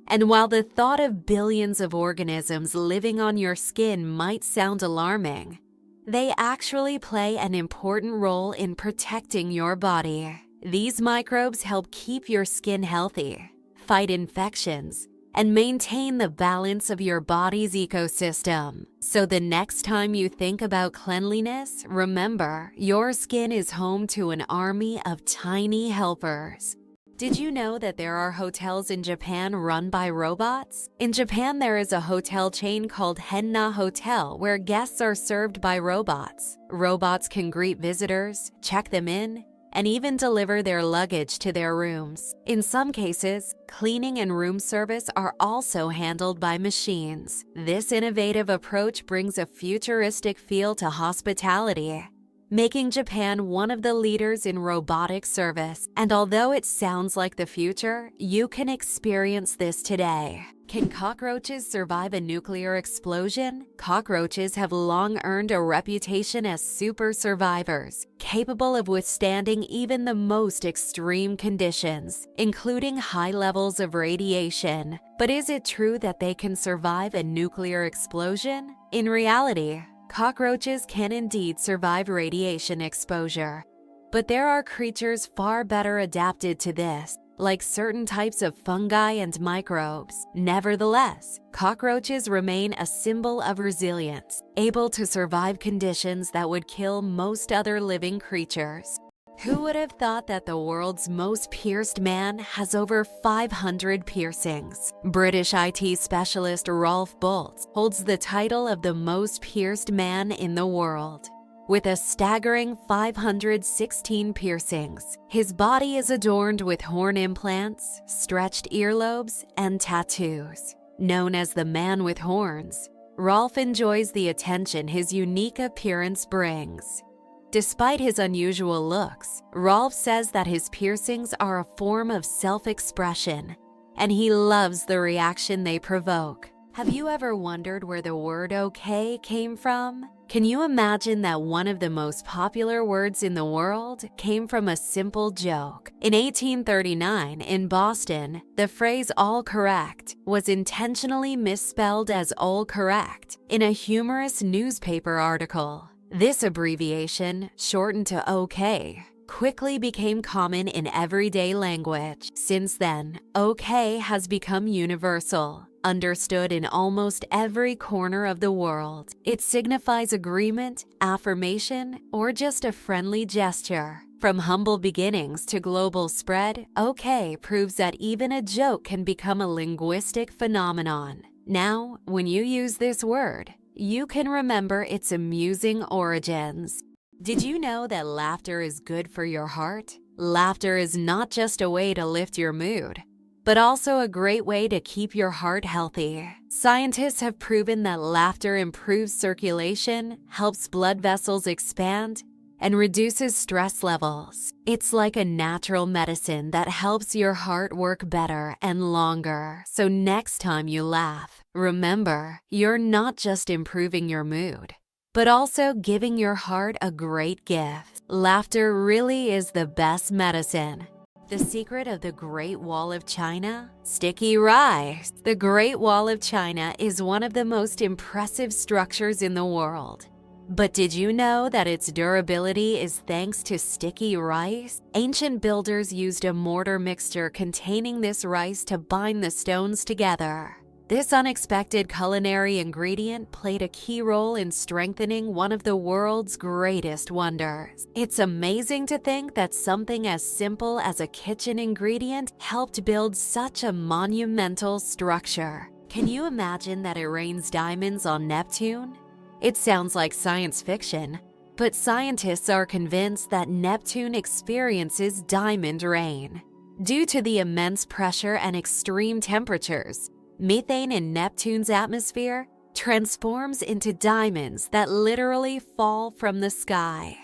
And while the thought of billions of organisms living on your skin might sound alarming, they actually play an important role in protecting your body. These microbes help keep your skin healthy, fight infections, and maintain the balance of your body's ecosystem. So the next time you think about cleanliness, remember, your skin is home to an army of tiny helpers. Did you know that there are hotels in Japan run by robots? In Japan, there is a hotel chain called Henna Hotel where guests are served by robots. Robots can greet visitors, check them in, and even deliver their luggage to their rooms. In some cases, cleaning and room service are also handled by machines. This innovative approach brings a futuristic feel to hospitality, making Japan one of the leaders in robotic service. And although it sounds like the future, you can experience this today. Can cockroaches survive a nuclear explosion? Cockroaches have long earned a reputation as super survivors, capable of withstanding even the most extreme conditions, including high levels of radiation. But is it true that they can survive a nuclear explosion? In reality, cockroaches can indeed survive radiation exposure. But there are creatures far better adapted to this, like certain types of fungi and microbes. Nevertheless, cockroaches remain a symbol of resilience, able to survive conditions that would kill most other living creatures. Who would have thought that the world's most pierced man has over 500 piercings? British IT specialist Rolf Boltz holds the title of the most pierced man in the world. With a staggering 516 piercings, his body is adorned with horn implants, stretched earlobes, and tattoos. Known as the man with horns, Rolf enjoys the attention his unique appearance brings. Despite his unusual looks, Rolf says that his piercings are a form of self-expression, and he loves the reaction they provoke. Have you ever wondered where the word okay came from? Can you imagine that one of the most popular words in the world came from a simple joke? In 1839, in Boston, the phrase all correct was intentionally misspelled as all correct in a humorous newspaper article. This abbreviation, shortened to OK, quickly became common in everyday language. Since then, OK has become universal, understood in almost every corner of the world. It signifies agreement, affirmation, or just a friendly gesture. From humble beginnings to global spread, OK proves that even a joke can become a linguistic phenomenon. Now, when you use this word, you can remember its amusing origins. Did you know that laughter is good for your heart? Laughter is not just a way to lift your mood, but also a great way to keep your heart healthy. Scientists have proven that laughter improves circulation, helps blood vessels expand, and reduces stress levels. It's like a natural medicine that helps your heart work better and longer. So next time you laugh, remember, you're not just improving your mood, but also giving your heart a great gift. Laughter really is the best medicine. The secret of the Great Wall of China? Sticky rice. The Great Wall of China is one of the most impressive structures in the world. But did you know that its durability is thanks to sticky rice? Ancient builders used a mortar mixture containing this rice to bind the stones together. This unexpected culinary ingredient played a key role in strengthening one of the world's greatest wonders. It's amazing to think that something as simple as a kitchen ingredient helped build such a monumental structure. Can you imagine that it rains diamonds on Neptune? It sounds like science fiction, but scientists are convinced that Neptune experiences diamond rain. Due to the immense pressure and extreme temperatures, methane in Neptune's atmosphere transforms into diamonds that literally fall from the sky.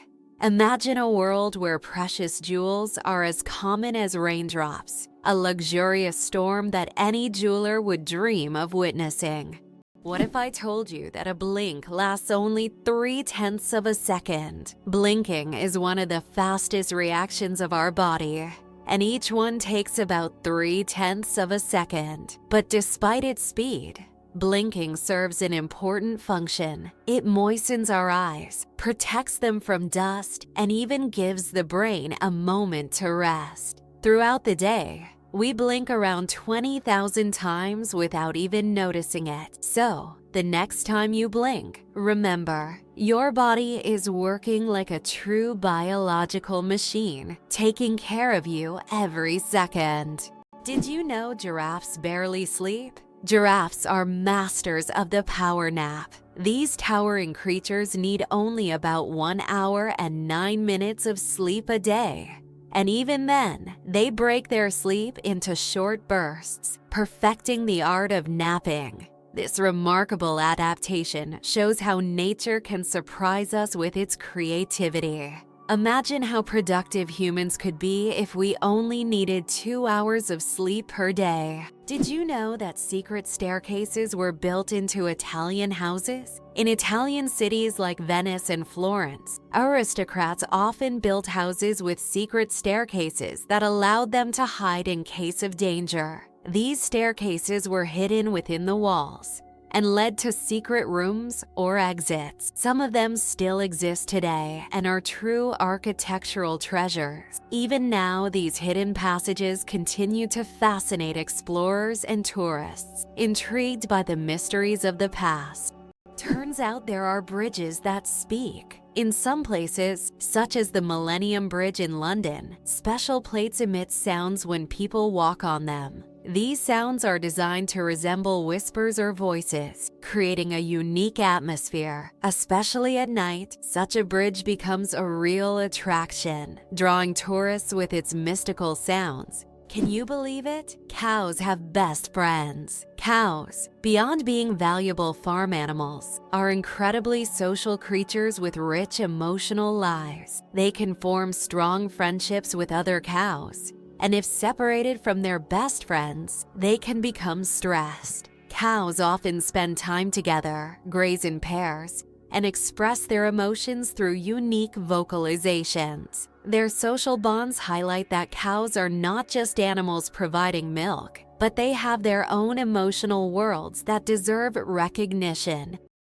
Imagine a world where precious jewels are as common as raindrops, a luxurious storm that any jeweler would dream of witnessing. What if I told you that a blink lasts only 0.3 of a second? Blinking is one of the fastest reactions of our body, and each one takes about 0.3 of a second. But despite its speed, blinking serves an important function. It moistens our eyes, protects them from dust, and even gives the brain a moment to rest. Throughout the day, we blink around 20,000 times without even noticing it. So, the next time you blink, remember, your body is working like a true biological machine, taking care of you every second. Did you know giraffes barely sleep? Giraffes are masters of the power nap. These towering creatures need only about 1 hour and 9 minutes of sleep a day. And even then, they break their sleep into short bursts, perfecting the art of napping. This remarkable adaptation shows how nature can surprise us with its creativity. Imagine how productive humans could be if we only needed 2 hours of sleep per day. Did you know that secret staircases were built into Italian houses? In Italian cities like Venice and Florence, aristocrats often built houses with secret staircases that allowed them to hide in case of danger. These staircases were hidden within the walls and led to secret rooms or exits. Some of them still exist today and are true architectural treasures. Even now, these hidden passages continue to fascinate explorers and tourists, intrigued by the mysteries of the past. Turns out there are bridges that speak. In some places, such as the Millennium Bridge in London, special plates emit sounds when people walk on them. These sounds are designed to resemble whispers or voices, creating a unique atmosphere. Especially at night, such a bridge becomes a real attraction, drawing tourists with its mystical sounds. Can you believe it? Cows have best friends. Cows, beyond being valuable farm animals, are incredibly social creatures with rich emotional lives. They can form strong friendships with other cows, and if separated from their best friends, they can become stressed. Cows often spend time together, graze in pairs, and express their emotions through unique vocalizations. Their social bonds highlight that cows are not just animals providing milk, but they have their own emotional worlds that deserve recognition.